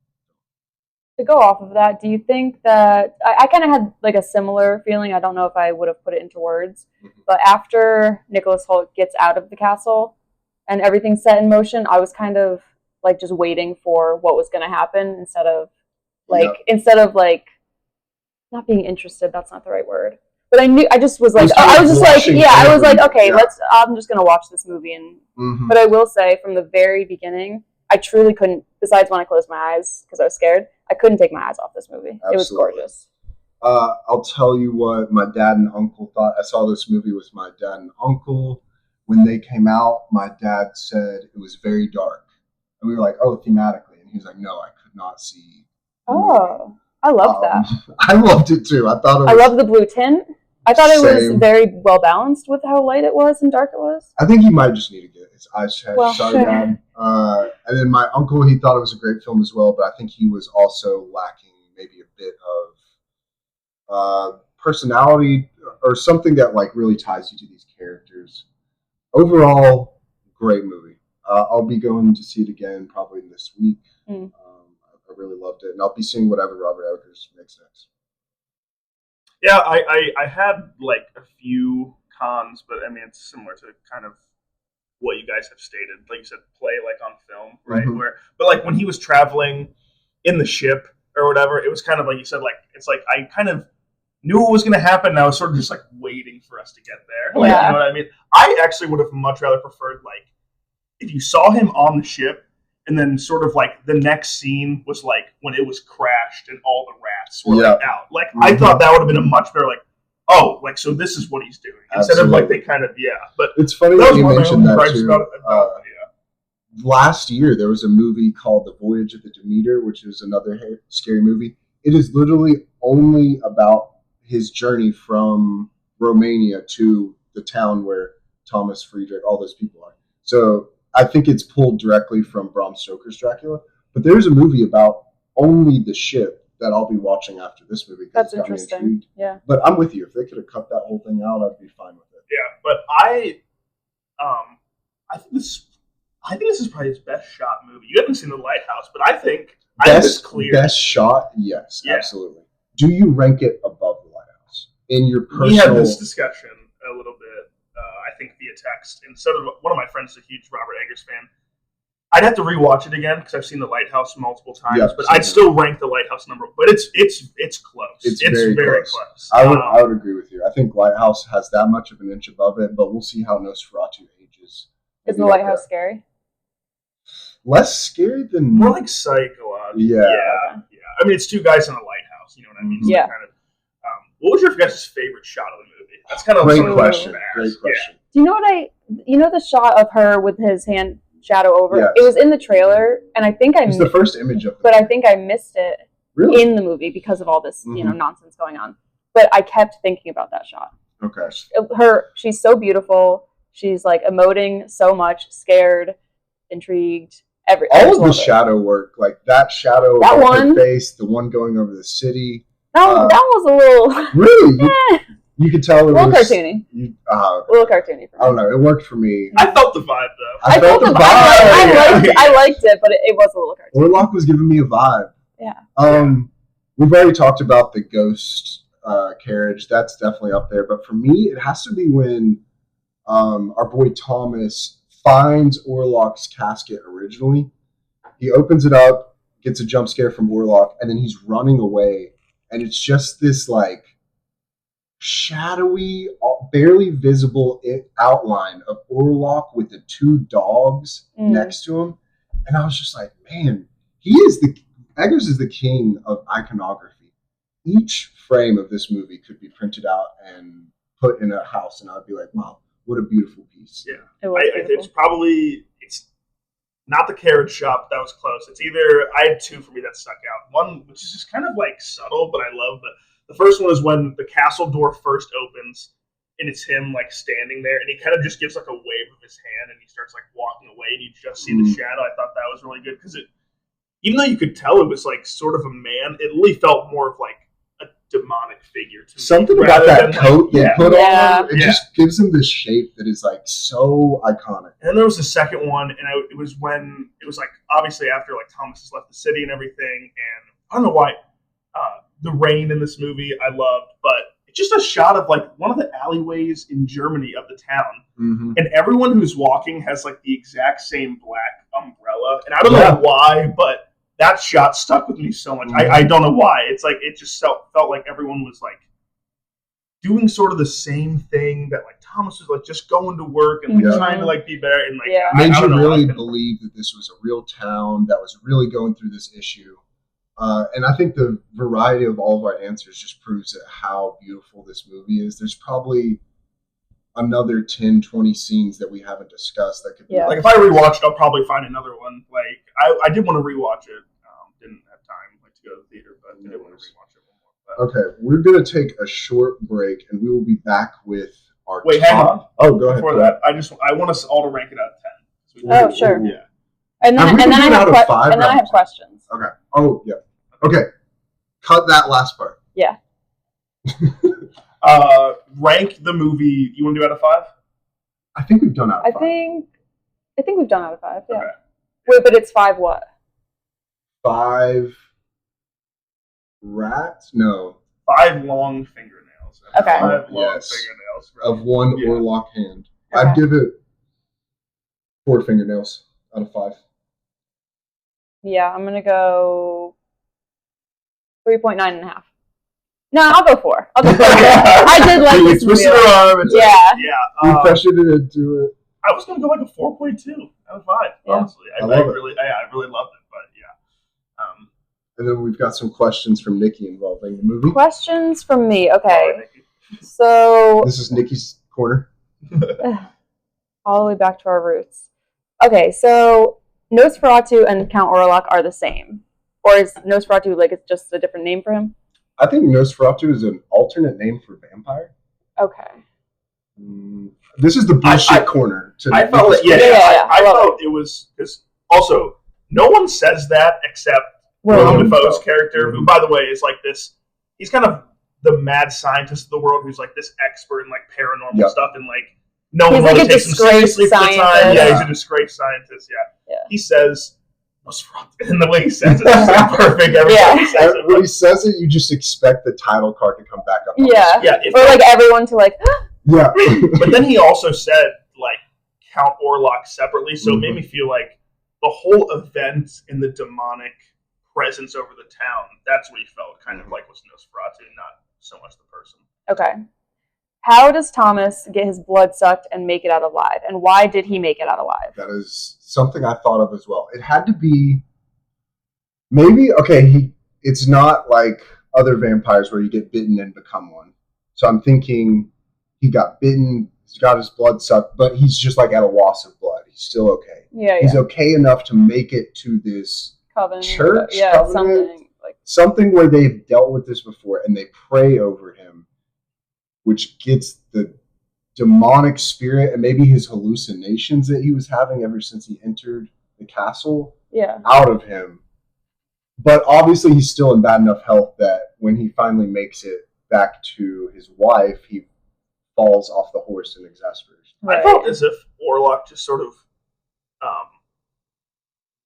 Speaker 3: To go off of that, do you think that I kind of had like a similar feeling? I don't know if I would have put it into words, but after Nicholas Hoult gets out of the castle and everything's set in motion, I was kind of like just waiting for what was going to happen instead of not being interested. That's not the right word. But I just was like, I'm just going to watch this movie. But I will say from the very beginning, I truly couldn't, besides when I closed my eyes because I was scared, I couldn't take my eyes off this movie. Absolutely. It was gorgeous.
Speaker 2: I'll tell you what my dad and uncle thought. I saw this movie with my dad and uncle. When they came out, my dad said it was very dark. And we were like, oh, thematically. And he was like, no, I could not see.
Speaker 3: Oh, I love that.
Speaker 2: I loved it too. I
Speaker 3: love the blue tint. I thought it was very well balanced with how light it was and dark it was.
Speaker 2: I think you might just need to his eyes shut.
Speaker 3: Well,
Speaker 2: Sorry,
Speaker 3: sure.
Speaker 2: Dad. And then my uncle, he thought it was a great film as well, but I think he was also lacking maybe a bit of personality or something that like really ties you to these characters. Overall, great movie. I'll be going to see it again probably this week. I really loved it, and I'll be seeing whatever Robert Eggers makes next.
Speaker 1: Yeah, I had like a few cons, but I mean it's similar to kind of what you guys have stated. Like you said, play like on film, right?
Speaker 2: Mhm.
Speaker 1: But like when he was traveling in the ship or whatever, it was kind of like you said, like it's like I kind of knew what was going to happen, and I was sort of just like waiting for us to get there. Like,
Speaker 3: Yeah.
Speaker 1: you know what I mean? I actually would have much rather preferred like if you saw him on the ship, and then sort of like the next scene was like when it was crashed and all the rats were like out. Like I thought that would have been a much better like, oh, like so this is what he's doing instead of like they kind of But
Speaker 2: it's funny
Speaker 1: that
Speaker 2: that
Speaker 1: was
Speaker 2: you
Speaker 1: one of my
Speaker 2: mentioned
Speaker 1: only
Speaker 2: that
Speaker 1: gripes
Speaker 2: too.
Speaker 1: about
Speaker 2: Last year there was a movie called The Voyage of the Demeter, which is another scary movie. It is literally only about his journey from Romania to the town where Thomas Friedrich, all those people are. So I think it's pulled directly from Bram Stoker's Dracula. But there's a movie about only the ship that I'll be watching after this movie.
Speaker 3: That's interesting. Yeah.
Speaker 2: But I'm with you. If they could have cut that whole thing out, I'd be fine with it.
Speaker 1: Yeah, but I think this is probably his best shot movie. You haven't seen The Lighthouse, but I think it's clear.
Speaker 2: Best shot, yes, absolutely. Do you rank it above The Lighthouse in your personal?
Speaker 1: We had this discussion a little bit. I think via text, and so did one of my friends, is a huge Robert Eggers fan. I'd have to rewatch it again because I've seen The Lighthouse multiple times, but I'd still rank The Lighthouse number. But it's close. It's very close.
Speaker 2: I would agree with you. I think Lighthouse has that much of an inch above it, but we'll see how Nosferatu ages.
Speaker 3: Is The Lighthouse scary?
Speaker 2: Less scary than
Speaker 1: more like psychological. Yeah. I mean, it's two guys in a lighthouse. You know what I mean? So
Speaker 3: yeah.
Speaker 1: Kind of, what was your guys' favorite shot of the movie? That's kind of
Speaker 2: great question. Great question.
Speaker 3: Do you know what the shot of her with his hand shadow over?
Speaker 2: Yes.
Speaker 3: It was in the trailer, and I think
Speaker 2: it's the first image of it.
Speaker 3: But I think I missed it in the movie because of all this, nonsense going on. But I kept thinking about that shot.
Speaker 2: Okay.
Speaker 3: She's so beautiful. She's like emoting so much, scared, intrigued.
Speaker 2: All of the shadow work, like that shadow of her face, the one going over the city.
Speaker 3: That was a little
Speaker 2: really. You could tell it was
Speaker 3: a little cartoony. A little cartoony for me.
Speaker 2: I don't know. It worked for me.
Speaker 1: I felt the vibe though.
Speaker 2: I felt the vibe.
Speaker 3: I liked it, but it was a little cartoony.
Speaker 2: Warlock was giving me a vibe.
Speaker 3: Yeah.
Speaker 2: We've already talked about the ghost carriage. That's definitely up there. But for me, it has to be when our boy Thomas finds Orlok's casket originally. He opens it up, gets a jump scare from Orlok, and then he's running away. And it's just this like shadowy, barely visible outline of Orlok with the two dogs next to him. And I was just like, man, Eggers is the king of iconography. Each frame of this movie could be printed out and put in a house, and I'd be like, wow, what a beautiful piece.
Speaker 1: Yeah. It's not the carriage shot, but that was close. It's either, I had two for me that stuck out. One, which is just kind of like subtle, but I love the first one is when the castle door first opens and it's him like standing there and he kind of just gives like a wave of his hand and he starts like walking away and you just see the shadow. I thought that was really good because even though you could tell it was like sort of a man, it really felt more of like a demonic figure to me.
Speaker 2: Something about that coat they put on him, it just gives him this shape that is like so iconic.
Speaker 1: And then there was the second one, and it was when it was like obviously after like Thomas has left the city and everything, and I don't know why the rain in this movie I loved, but it's just a shot of like one of the alleyways in Germany of the town, and everyone who's walking has like the exact same black umbrella, and I don't know why, but that shot stuck with me so much. I don't know why. It's like it just felt like everyone was like doing sort of the same thing that like Thomas was like just going to work and like trying to like be better and like
Speaker 2: made you really believe that this was a real town that was really going through this issue. And I think the variety of all of our answers just proves how beautiful this movie is. There's probably another 10, 20 scenes that we haven't discussed that could be
Speaker 1: like if I rewatch it, I'll probably find another one. Like I did want to rewatch it. Didn't have time like to go to the theater, but I did want to rewatch it one more.
Speaker 2: Okay, we're gonna take a short break and we will be back with our
Speaker 1: hang on.
Speaker 2: Oh, go ahead.
Speaker 1: Before that, I want us all to rank it out of 10.
Speaker 3: Oh, sure.
Speaker 1: Yeah.
Speaker 3: And then,
Speaker 2: Have we
Speaker 3: and then I
Speaker 2: been
Speaker 3: have
Speaker 2: out of 5
Speaker 3: and then I have
Speaker 2: rounds?
Speaker 3: questions.
Speaker 2: Okay. Oh, yeah. Okay. Cut that last part.
Speaker 3: Yeah.
Speaker 1: Rank the movie. You want to do out of 5?
Speaker 2: I think we've done out of 5.
Speaker 3: I think we've done out of 5. Yeah.
Speaker 1: Okay.
Speaker 3: Wait, but it's 5 what?
Speaker 2: 5 rats? No.
Speaker 1: 5 long fingernails.
Speaker 3: Okay.
Speaker 1: 5 long
Speaker 2: Yes.
Speaker 1: fingernails.
Speaker 2: Of one
Speaker 1: Yeah.
Speaker 2: Orlock hand.
Speaker 3: Okay.
Speaker 2: I'd give it 4 fingernails out of 5.
Speaker 3: Yeah, I'm gonna go 3.9.5. No, I'll go 4. I'll go 4. I did like
Speaker 2: You
Speaker 3: this movie.
Speaker 2: twisted her arm. It's
Speaker 3: Yeah.
Speaker 2: You pressured it into it.
Speaker 1: I was gonna go like a 4.2 out of 5.
Speaker 3: Yeah.
Speaker 1: Honestly,
Speaker 2: I love it.
Speaker 1: I really loved it. But yeah.
Speaker 2: And then we've got some questions from Nikki involving the movie.
Speaker 3: Questions from me. Okay.
Speaker 1: Sorry, Nikki.
Speaker 3: So
Speaker 2: This is Nikki's corner.
Speaker 3: all the way back to our roots. Okay, so Nosferatu and Count Orlok are the same. Or is Nosferatu like it's just a different name for him?
Speaker 2: I think Nosferatu is an alternate name for vampire.
Speaker 3: Okay.
Speaker 2: This is the bullshit
Speaker 1: I-
Speaker 2: corner.
Speaker 1: I felt
Speaker 2: Nikki's
Speaker 1: that.
Speaker 2: corner.
Speaker 3: Yeah.
Speaker 1: I
Speaker 3: love
Speaker 1: felt it was because also no one says that except
Speaker 3: Willem
Speaker 1: Willem Dafoe's
Speaker 2: Dafoe.
Speaker 1: character, who, by the way, is like this. He's kind of the mad scientist of the world, who's like this expert in like paranormal
Speaker 2: Yep.
Speaker 1: stuff, and like no
Speaker 3: He's
Speaker 1: one
Speaker 3: like
Speaker 1: really
Speaker 3: a
Speaker 1: takes him
Speaker 3: disgraced
Speaker 1: seriously for the time.
Speaker 3: scientist.
Speaker 1: Yeah, he's a disgraced scientist. Yeah.
Speaker 3: Yeah.
Speaker 1: He says, and the way he says it is so perfect. Every time he says it,
Speaker 2: When he says it, you just expect the title card to come back up. On
Speaker 3: Yeah.
Speaker 2: the screen.
Speaker 1: yeah.
Speaker 3: Or like everyone to like
Speaker 2: Yeah.
Speaker 1: But then he also said like Count Orlok separately, so it made me feel like the whole event in the demonic presence over the town, that's what he felt kind of like was Nosferatu, not so much the person.
Speaker 3: Okay. How does Thomas get his blood sucked and make it out alive? And why did he make it out alive?
Speaker 2: That is something I thought of as well. It had to be maybe okay. It's not like other vampires where you get bitten and become one. So I'm thinking he got bitten, he's got his blood sucked, but he's just like at a loss of blood. He's still okay.
Speaker 3: Yeah,
Speaker 2: He's okay enough to make it to this
Speaker 3: Coven.
Speaker 2: church,
Speaker 3: Yeah,
Speaker 2: covenant,
Speaker 3: something like
Speaker 2: something where they've dealt with this before and they pray over him, which gets the demonic spirit and maybe his hallucinations that he was having ever since he entered the castle out of him. But obviously he's still in bad enough health that when he finally makes it back to his wife, he falls off the horse in exasperation.
Speaker 3: Right.
Speaker 1: I felt as if Orlok just sort of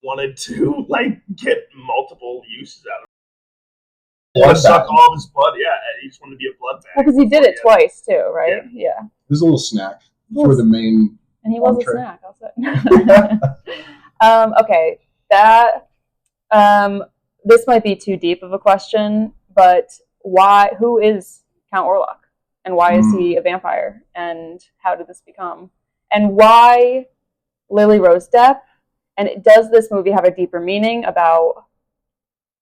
Speaker 1: wanted to like get multiple uses out of it. He wanted to suck all of his blood. Yeah, he just wanted to be a blood bag.
Speaker 3: Well, because he did it twice too, right? Yeah.
Speaker 2: There's a little snack for the main.
Speaker 3: And he was
Speaker 2: entree.
Speaker 3: a snack. I'll say. Okay, that this might be too deep of a question, but why? Who is Count Orlok, and why is he a vampire? And how did this become? And why Lily Rose Depp? And does this movie have a deeper meaning about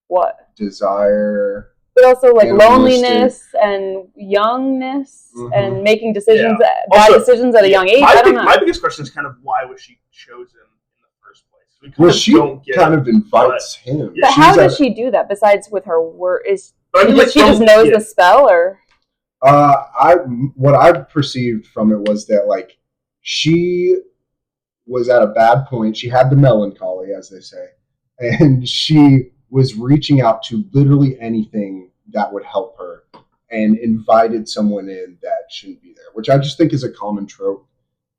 Speaker 3: what?
Speaker 2: Desire.
Speaker 3: But also like
Speaker 2: Animalistic.
Speaker 3: loneliness and youngness and making decisions, bad
Speaker 1: Also,
Speaker 3: decisions at a young age. I don't know.
Speaker 1: My biggest question is kind of why was she chosen in the first place? We
Speaker 2: Well, she kind of invites him.
Speaker 1: Yeah.
Speaker 3: But how does she do that? Besides with her word, she just knows the spell, or
Speaker 2: what I perceived from it was that like she was at a bad point. She had the melancholy, as they say, and she was reaching out to literally anything that would help her, and invited someone in that shouldn't be there, which I just think is a common trope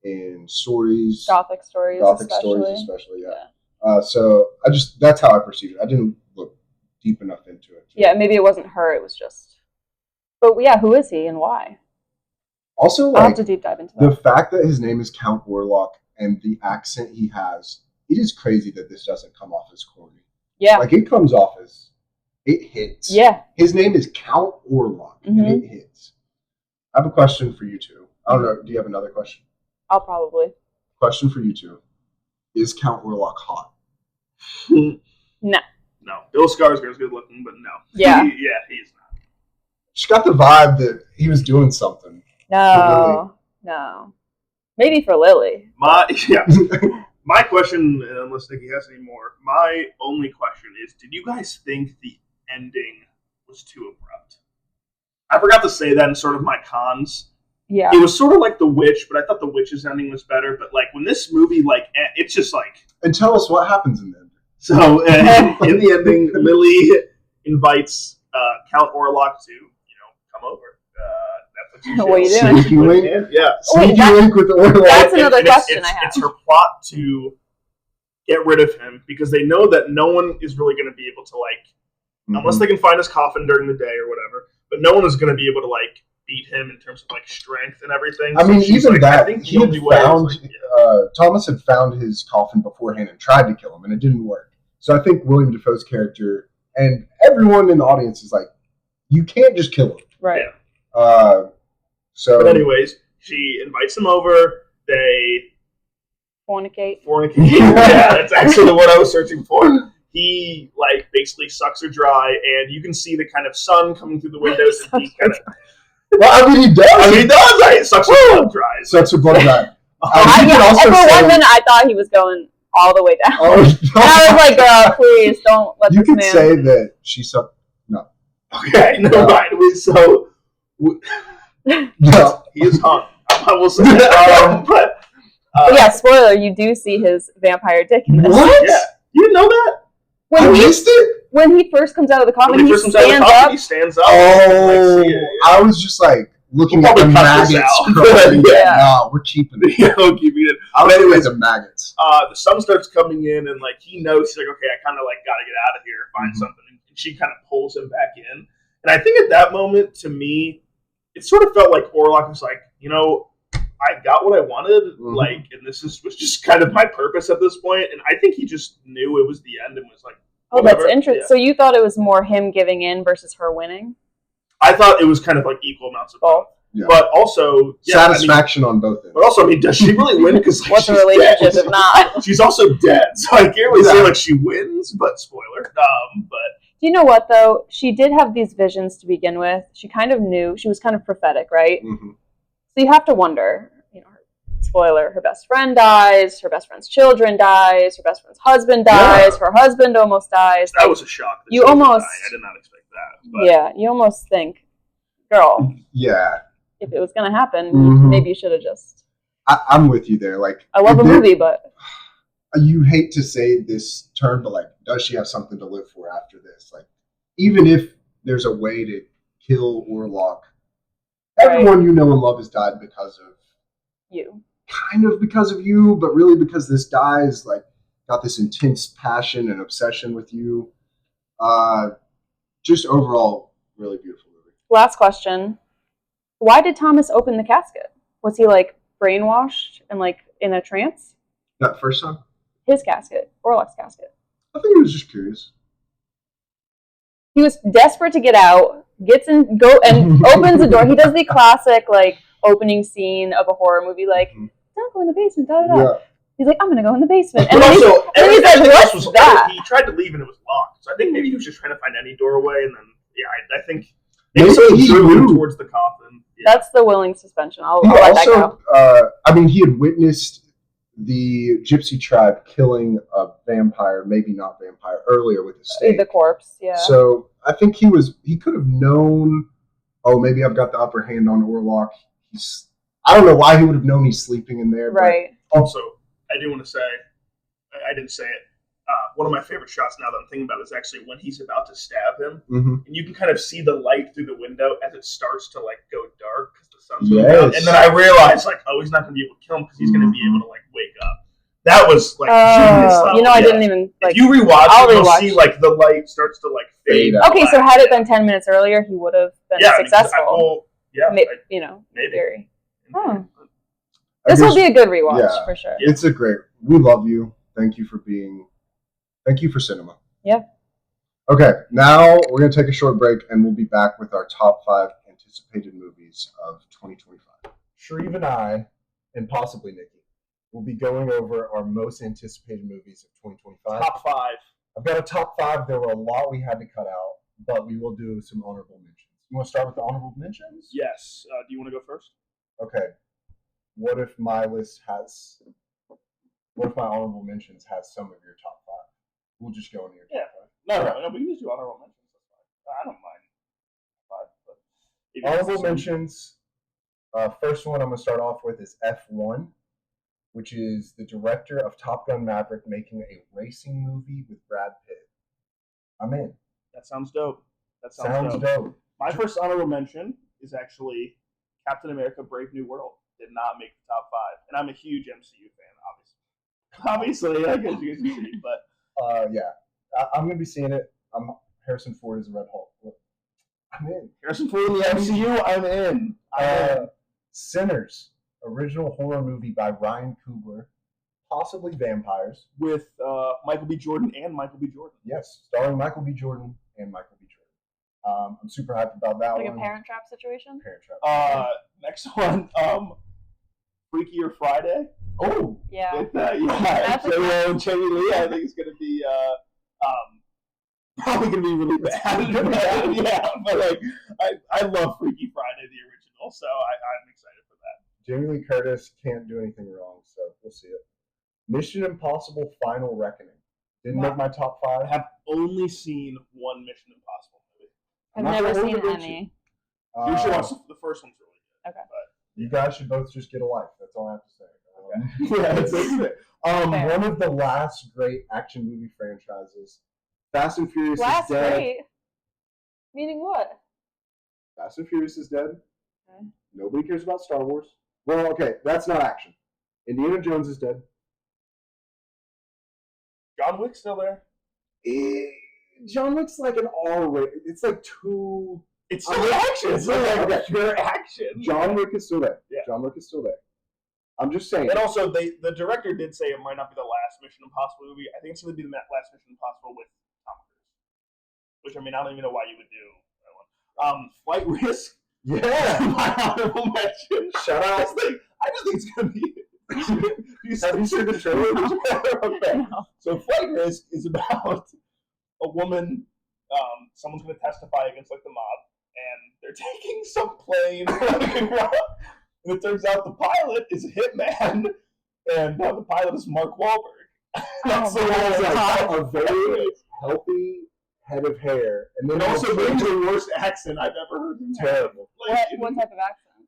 Speaker 2: in stories,
Speaker 3: Gothic stories,
Speaker 2: especially. Yeah. So that's how I perceived it. I didn't look deep enough into it.
Speaker 3: Yeah, maybe it wasn't her. It was just. But yeah, who is he and why?
Speaker 2: Also,
Speaker 3: I'll have to deep dive into
Speaker 2: the
Speaker 3: that.
Speaker 2: fact that his name is Count Orlok and the accent he has, it is crazy that this doesn't come off as corny.
Speaker 3: Yeah.
Speaker 2: Like it comes off as it hits.
Speaker 3: Yeah.
Speaker 2: His name is Count Orlok and it hits. I have a question for you two. I don't know. Do you have another question?
Speaker 3: I'll probably.
Speaker 2: Question for you two. Is Count Orlok hot?
Speaker 3: No.
Speaker 1: No. Bill Skarsgård's good looking, but no.
Speaker 3: Yeah.
Speaker 1: He's not.
Speaker 2: She got the vibe that he was doing something.
Speaker 3: No. Maybe for Lily.
Speaker 1: My question, unless Nikki has any more, my only question is, did you guys think the ending was too abrupt? I forgot to say that in sort of my cons.
Speaker 3: Yeah.
Speaker 1: It was sort of like The Witch, but I thought The Witch's ending was better. But like when this movie, like, it's just like.
Speaker 2: And tell us what happens in the ending.
Speaker 1: So in the ending, Lily invites Count Orlok to come over.
Speaker 3: What are you doing?
Speaker 2: Sneaky link?
Speaker 1: Yeah.
Speaker 2: Sneaky link with Orlok.
Speaker 3: That's another question I have.
Speaker 1: It's her plot to get rid of him because they know that no one is really going to be able to unless they can find his coffin during the day or whatever. But no one is going to be able to beat him in terms of strength and everything.
Speaker 2: I mean, even
Speaker 1: like,
Speaker 2: that
Speaker 1: I think
Speaker 2: he had found Thomas had found his coffin beforehand and tried to kill him, and it didn't work. So I think William Dafoe's character and everyone in the audience is like, you can't just kill him,
Speaker 3: right?
Speaker 2: Yeah.
Speaker 1: But anyways, she invites him over. They
Speaker 3: fornicate.
Speaker 1: Yeah, that's actually the word I was searching for. He basically sucks her dry, and you can see the kind of sun coming through the windows, and he kind of.
Speaker 2: Well, I mean, he does.
Speaker 1: He does. It sucks her blood dry.
Speaker 2: Sucks her blood dry.
Speaker 3: And for 1 minute, I thought he was going all the way down. Oh, and I was like, girl, please don't let this man.
Speaker 2: You could say that she sucked. No.
Speaker 1: Okay, never mind. So.
Speaker 2: No.
Speaker 1: He is hung. I will say that. But
Speaker 3: yeah, spoiler, you do see his vampire dick in this.
Speaker 2: What?
Speaker 1: Yeah. You didn't know that?
Speaker 2: I missed it?
Speaker 3: When he first comes out of the coffin, he stands up.
Speaker 1: He stands up.
Speaker 2: Oh, I was just looking at the maggots.
Speaker 1: Yeah.
Speaker 2: No, we're keeping it.
Speaker 1: Yeah, we're keeping it.
Speaker 2: But anyways, the maggots.
Speaker 1: The sun starts coming in, and he knows, he's like, okay, I kind of got to get out of here, find something. And she kind of pulls him back in. And I think at that moment, to me, it sort of felt like Orlok was like, I got what I wanted, and this was just kind of my purpose at this point. And I think he just knew it was the end and was like, whatever.
Speaker 3: That's interesting.
Speaker 1: Yeah.
Speaker 3: So you thought it was more him giving in versus her winning?
Speaker 1: I thought it was kind of equal amounts of both.
Speaker 2: Yeah.
Speaker 1: But also...
Speaker 2: satisfaction on both ends.
Speaker 1: But also, does she really win? Because
Speaker 3: what's a relationship if not?
Speaker 1: She's also dead. So I can't really say she wins, but spoiler. But...
Speaker 3: Do you know what, though? She did have these visions to begin with. She kind of knew. She was kind of prophetic, right?
Speaker 2: Mm-hmm.
Speaker 3: So you have to wonder, spoiler, her best friend dies, her best friend's children dies, her best friend's husband dies, her husband almost dies.
Speaker 1: That was a shock.
Speaker 3: You almost...
Speaker 1: I did not expect that. But.
Speaker 3: Yeah, you almost think, girl.
Speaker 2: Yeah.
Speaker 3: If it was going to happen, maybe you should have just...
Speaker 2: I'm with you there.
Speaker 3: I love a movie, but...
Speaker 2: You hate to say this term, but does she have something to live for after this? Even if there's a way to kill Orlok, everyone you know and love has died because of
Speaker 3: you.
Speaker 2: Kind of because of you, but really because this guy is got this intense passion and obsession with you. Just overall, really beautiful movie.
Speaker 3: Last question: why did Thomas open the casket? Was he brainwashed and in a trance?
Speaker 2: That first time.
Speaker 3: His casket, Orlok's casket.
Speaker 2: I think he was just curious.
Speaker 3: He was desperate to get out, gets in, opens the door. He does the classic opening scene of a horror movie, don't go in the basement, da da da. Yeah. He's like, I'm gonna go in the basement. And
Speaker 1: then
Speaker 3: also, he's like, what's that?
Speaker 1: He tried to leave and it was locked. So I think maybe he was just trying to find any doorway, and then I think
Speaker 2: maybe
Speaker 1: he drew him towards the coffin. Yeah.
Speaker 3: That's the willing suspension. I'll let that
Speaker 2: go. He had witnessed the gypsy tribe killing a vampire, maybe not vampire, earlier with his stake.
Speaker 3: The corpse, yeah.
Speaker 2: So I think he could have known, maybe I've got the upper hand on Orlok. I don't know why he would have known he's sleeping in there.
Speaker 3: Right.
Speaker 1: Also, I do want to say, I didn't say it, one of my favorite shots now that I'm thinking about is actually when he's about to stab him, and you can kind of see the light through the window as it starts to go dark because the sun's going down. And then I realized he's not going to be able to kill him because he's going to be able to wake up. That was genius level.
Speaker 3: I didn't even
Speaker 1: if you rewatch it, you'll see the light starts to fade.
Speaker 3: Okay, so had it been 10 minutes earlier, he would have been successful. Maybe. Theory. Oh. This will be a good rewatch for sure.
Speaker 2: It's we love you. Thank you for cinema.
Speaker 3: Yeah.
Speaker 2: Okay, now we're going to take a short break and we'll be back with our top 5 anticipated movies of 2025. Shreve and I, and possibly Nikki, will be going over our most anticipated movies of 2025.
Speaker 1: Top 5.
Speaker 2: I've got a top 5. There were a lot we had to cut out, but we will do some honorable mentions. You want to start with the honorable mentions?
Speaker 1: Yes. Do you want to go first?
Speaker 2: Okay. What if my honorable mentions has some of your top 5? We'll just go into your top 5.
Speaker 1: No, we can just do honorable mentions. That's fine. I don't mind 5. But
Speaker 2: honorable mentions, First one I'm going to start off with is F1, which is the director of Top Gun Maverick making a racing movie with Brad Pitt. I'm in.
Speaker 1: That sounds dope. That
Speaker 2: Sounds dope.
Speaker 1: My first honorable mention is actually Captain America: Brave New World. Did not make the top 5, and I'm a huge MCU fan, obviously. I guess you guys can see, but
Speaker 2: yeah, I'm going to be seeing it. Harrison Ford is a Red Hulk. I'm in.
Speaker 1: Harrison Ford in the MCU. I'm in.
Speaker 2: Sinners, original horror movie by Ryan Coogler, possibly vampires,
Speaker 1: with Michael B. Jordan and Michael B. Jordan.
Speaker 2: Yes, starring Michael B. Jordan and Michael B. Jordan. I'm super hyped about that
Speaker 3: like
Speaker 2: one.
Speaker 3: a Parent Trap situation.
Speaker 2: Parent Trap.
Speaker 1: Next one, Freakier Friday.
Speaker 2: Oh,
Speaker 3: Yeah.
Speaker 1: With, J-Lo and Jamie Lee. I think it's going to be probably going to be really bad. Yeah, but like I love Freaky Friday, the original, so I'm excited for that.
Speaker 2: Jamie Lee Curtis can't do anything wrong, so we'll see it. Mission Impossible: Final Reckoning didn't make my top 5.
Speaker 1: I have only seen one Mission Impossible movie.
Speaker 3: I've never seen any.
Speaker 1: You should watch the first one's really good.
Speaker 3: Okay.
Speaker 1: But
Speaker 2: you guys should both just get a life. That's all I have to say.
Speaker 1: Yeah,
Speaker 2: one of the last great action movie franchises, Fast and Furious
Speaker 3: Last
Speaker 2: is dead.
Speaker 3: great? Meaning what?
Speaker 2: Fast and Furious is dead.
Speaker 3: Okay.
Speaker 2: Nobody cares about Star Wars. Well, okay, that's not action. Indiana Jones is dead.
Speaker 1: John Wick's still there.
Speaker 2: John Wick's like an R-rated. It's like too.
Speaker 1: It's still action. It's like pure action.
Speaker 2: John Wick is still there.
Speaker 1: Yeah.
Speaker 2: John Wick is still there. I'm just saying.
Speaker 1: And also, the director did say it might not be the last Mission Impossible movie. I think it's going to be the last Mission Impossible with Tom Cruise. Which, I mean, I don't even know why you would do that one. Flight Risk.
Speaker 2: Yeah.
Speaker 1: My honorable mention.
Speaker 2: Shout out.
Speaker 1: I just think it's going to be.
Speaker 2: Have you seen the trailer?
Speaker 1: Okay.
Speaker 3: No.
Speaker 1: So Flight Risk is about a woman. Someone's going to testify against like the mob, and they're taking some plane, and it turns out the pilot is a hitman, and the pilot is Mark Wahlberg. That's the one.
Speaker 2: A very healthy head of hair, and then
Speaker 1: also brings the worst accent I've ever heard.
Speaker 2: Terrible.
Speaker 3: What type of accent?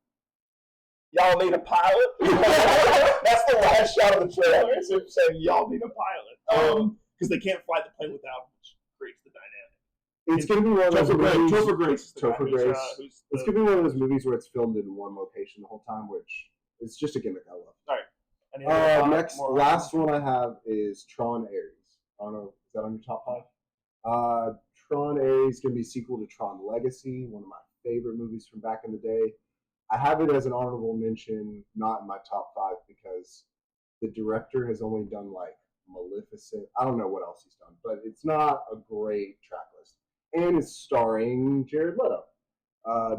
Speaker 1: Y'all need a pilot. That's the last shot of the trailer. It's him saying, "Y'all need a pilot," because they can't fly the plane without him, which creates the dynamic.
Speaker 2: It's going to be one of those movies.
Speaker 1: Topher Grace.
Speaker 2: It's going to be one of those movies where it's filmed in one location the whole time, which is just a gimmick I love.
Speaker 1: All right.
Speaker 2: Last one I have is Tron Ares. I don't know, is that on your top 5? Tron Ares is going to be a sequel to Tron Legacy, one of my favorite movies from back in the day. I have it as an honorable mention, not in my top 5, because the director has only done like Maleficent. I don't know what else he's done, but it's not a great track list. And it's starring Jared Leto.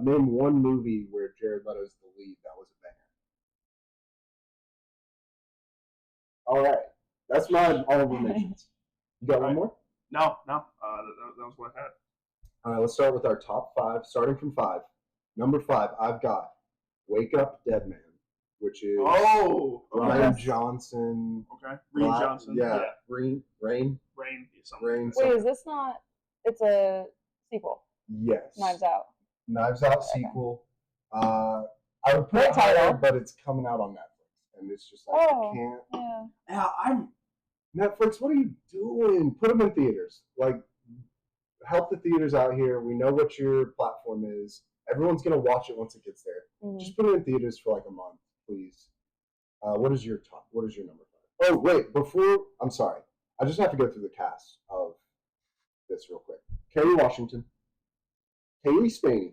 Speaker 2: Name one movie where Jared Leto's the lead that was a banger. All right. That's my honorable mentions. You got one more?
Speaker 1: No. That was what I had.
Speaker 2: All right, let's start with our top 5, starting from 5. Number 5, I've got Wake Up Dead Man, which is Ryan Johnson.
Speaker 1: Okay. Rain Johnson.
Speaker 2: Yeah. Rain.
Speaker 1: Rain.
Speaker 3: Wait, is this not... It's a sequel.
Speaker 2: Yes.
Speaker 3: Knives Out.
Speaker 2: Knives Out sequel. I would put it higher, but it's coming out on Netflix, and it's just like I can't.
Speaker 3: Yeah.
Speaker 2: Netflix. What are you doing? Put them in theaters. Like, help the theaters out here. We know what your platform is. Everyone's gonna watch it once it gets there. Mm-hmm. Just put it in theaters for like a month, please. What is your number 5? Oh wait, I'm sorry. I just have to go through the cast of this real quick. Kerry Washington, Haley Spaney,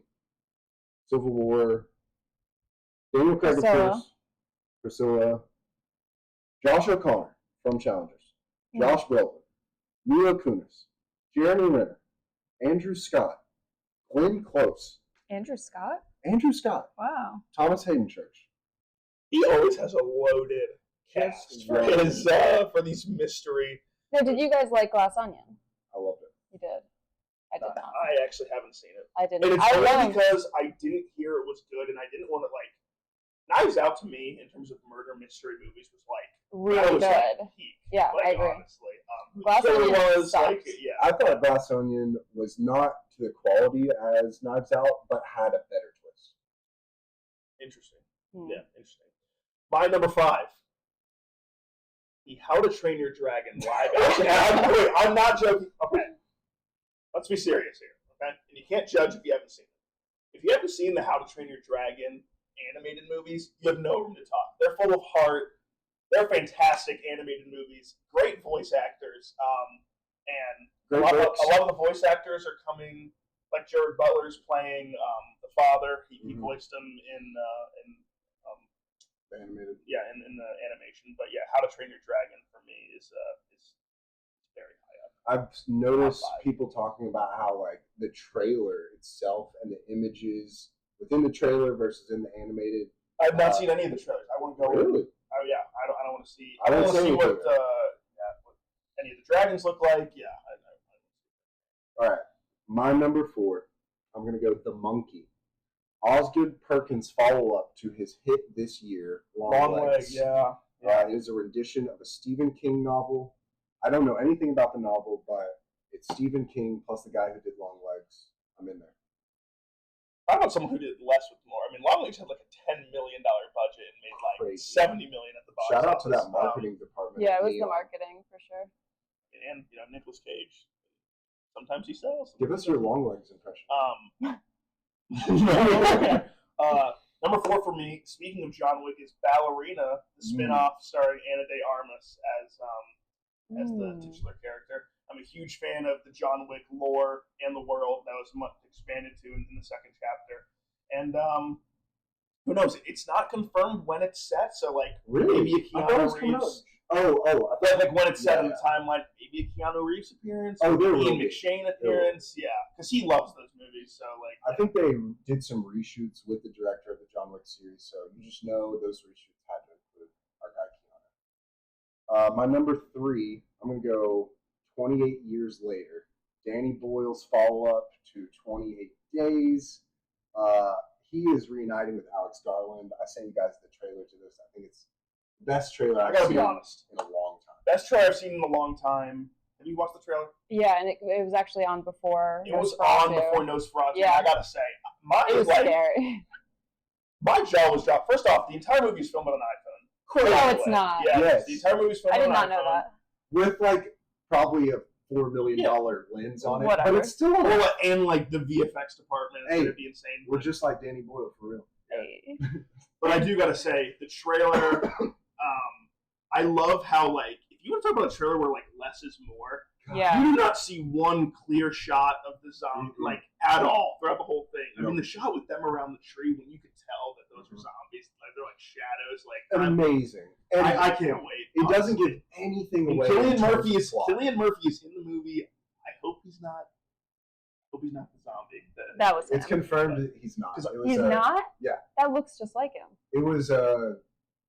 Speaker 2: Civil War, Daniel Craig, Priscilla, Josh O'Connor from Challengers, Josh Brolin, Mila Kunis, Jeremy Renner, Andrew Scott, Glenn Close.
Speaker 3: Andrew Scott?
Speaker 2: Andrew Scott.
Speaker 3: Wow.
Speaker 2: Thomas Hayden Church.
Speaker 1: He always has a loaded cast for these mystery.
Speaker 3: Now, did you guys like Glass Onion?
Speaker 2: I loved it.
Speaker 3: You did. I did not.
Speaker 1: I actually haven't seen it.
Speaker 3: I didn't.
Speaker 1: And it's only because I didn't hear it was good, and I didn't want to like. Knives Out to me, in terms of murder mystery movies, was like
Speaker 3: really good.
Speaker 1: Like, peak.
Speaker 3: Yeah,
Speaker 1: like,
Speaker 3: I agree.
Speaker 1: Honestly,
Speaker 3: Glass Onion was
Speaker 1: like,
Speaker 2: I thought Glass Onion was not to the quality as Knives Out, but had a better twist.
Speaker 1: Interesting. Yeah, interesting. My number 5. The How to Train Your Dragon live action. I'm not joking. Okay. Let's be serious here. Okay? And you can't judge if you haven't seen it. If you haven't seen the How to Train Your Dragon animated movies, you have no room to talk. They're full of heart. They're fantastic animated movies. Great voice actors. And a lot of the voice actors are coming. Like Jared Butler's playing the father. He voiced him in
Speaker 2: animated.
Speaker 1: Yeah, in the animation. But yeah, How to Train Your Dragon for me is very high up.
Speaker 2: I've noticed people talking about how like the trailer itself and the images within the trailer versus in the animated.
Speaker 1: I've not seen any of the trailers. I want to go.
Speaker 2: Really?
Speaker 1: Oh yeah, I don't want to see.
Speaker 2: I want to see
Speaker 1: what any of the dragons look like. Yeah.
Speaker 2: All right, my number 4. I'm gonna go The Monkey. Osgood Perkins' follow-up to his hit this year, Long Legs.
Speaker 1: Yeah.
Speaker 2: It is a rendition of a Stephen King novel. I don't know anything about the novel, but it's Stephen King plus the guy who did Long Legs. I'm in there.
Speaker 1: How about someone who did less with more? I mean, Long Legs had like a $10 million budget and made like $70 million at the box
Speaker 2: Shout out
Speaker 1: office.
Speaker 2: to that marketing department.
Speaker 3: Yeah, it was the marketing for sure.
Speaker 1: And Nicolas Cage. Sometimes he sells.
Speaker 2: Give us your Long Legs impression.
Speaker 1: Number 4 for me, speaking of John Wick, is Ballerina, the spin-off starring Ana de Armas as the titular character. I'm a huge fan of the John Wick lore and the world that was much expanded to in the second chapter. And who knows? It's not confirmed when it's set, so like maybe a Keanu Reeves. Like when it's set in the timeline, maybe a Keanu Reeves appearance,
Speaker 2: Ian
Speaker 1: McShane appearance, because he loves those movies. So like,
Speaker 2: I think they did some reshoots with the director of the John Wick series, so you just know those reshoots had to include our guy Keanu. My number 3, I'm gonna go 28 Years Later. Danny Boyle's follow-up to 28 Days. He is reuniting with Alex Garland. I sent you guys the trailer to this. I think it's the best trailer I've seen in a long time.
Speaker 1: Best trailer I've seen in a long time. Have you watched the trailer?
Speaker 3: Yeah, and it was actually on before.
Speaker 1: It was on before Nosferatu. Yeah. I gotta say,
Speaker 3: it was scary.
Speaker 1: My jaw was dropped. First off, the entire movie is filmed on an iPhone.
Speaker 3: No, it's not.
Speaker 1: Yeah, yes. The entire movie is filmed on an iPhone.
Speaker 3: I did not know that.
Speaker 2: With like probably a $4 million lens on it,
Speaker 3: whatever.
Speaker 2: But it's still
Speaker 1: and like the VFX department is gonna be insane.
Speaker 2: We're just like Danny Boyle for real.
Speaker 3: Hey.
Speaker 1: But I do gotta say, the trailer. I love how like if you want to talk about a trailer where like less is more.
Speaker 3: Yeah.
Speaker 1: You do not see one clear shot of the zombie like at all throughout the whole thing. I mean, the shot with them around the tree when you could tell that those were zombies, like they're like shadows, like
Speaker 2: amazing. And
Speaker 1: I can't wait.
Speaker 2: It doesn't give anything away.
Speaker 1: Cillian Murphy is in the movie. I hope he's not. The zombie.
Speaker 3: That was him.
Speaker 2: It's confirmed that he's not.
Speaker 3: He's not?
Speaker 2: Yeah.
Speaker 3: That looks just like him.
Speaker 2: It was.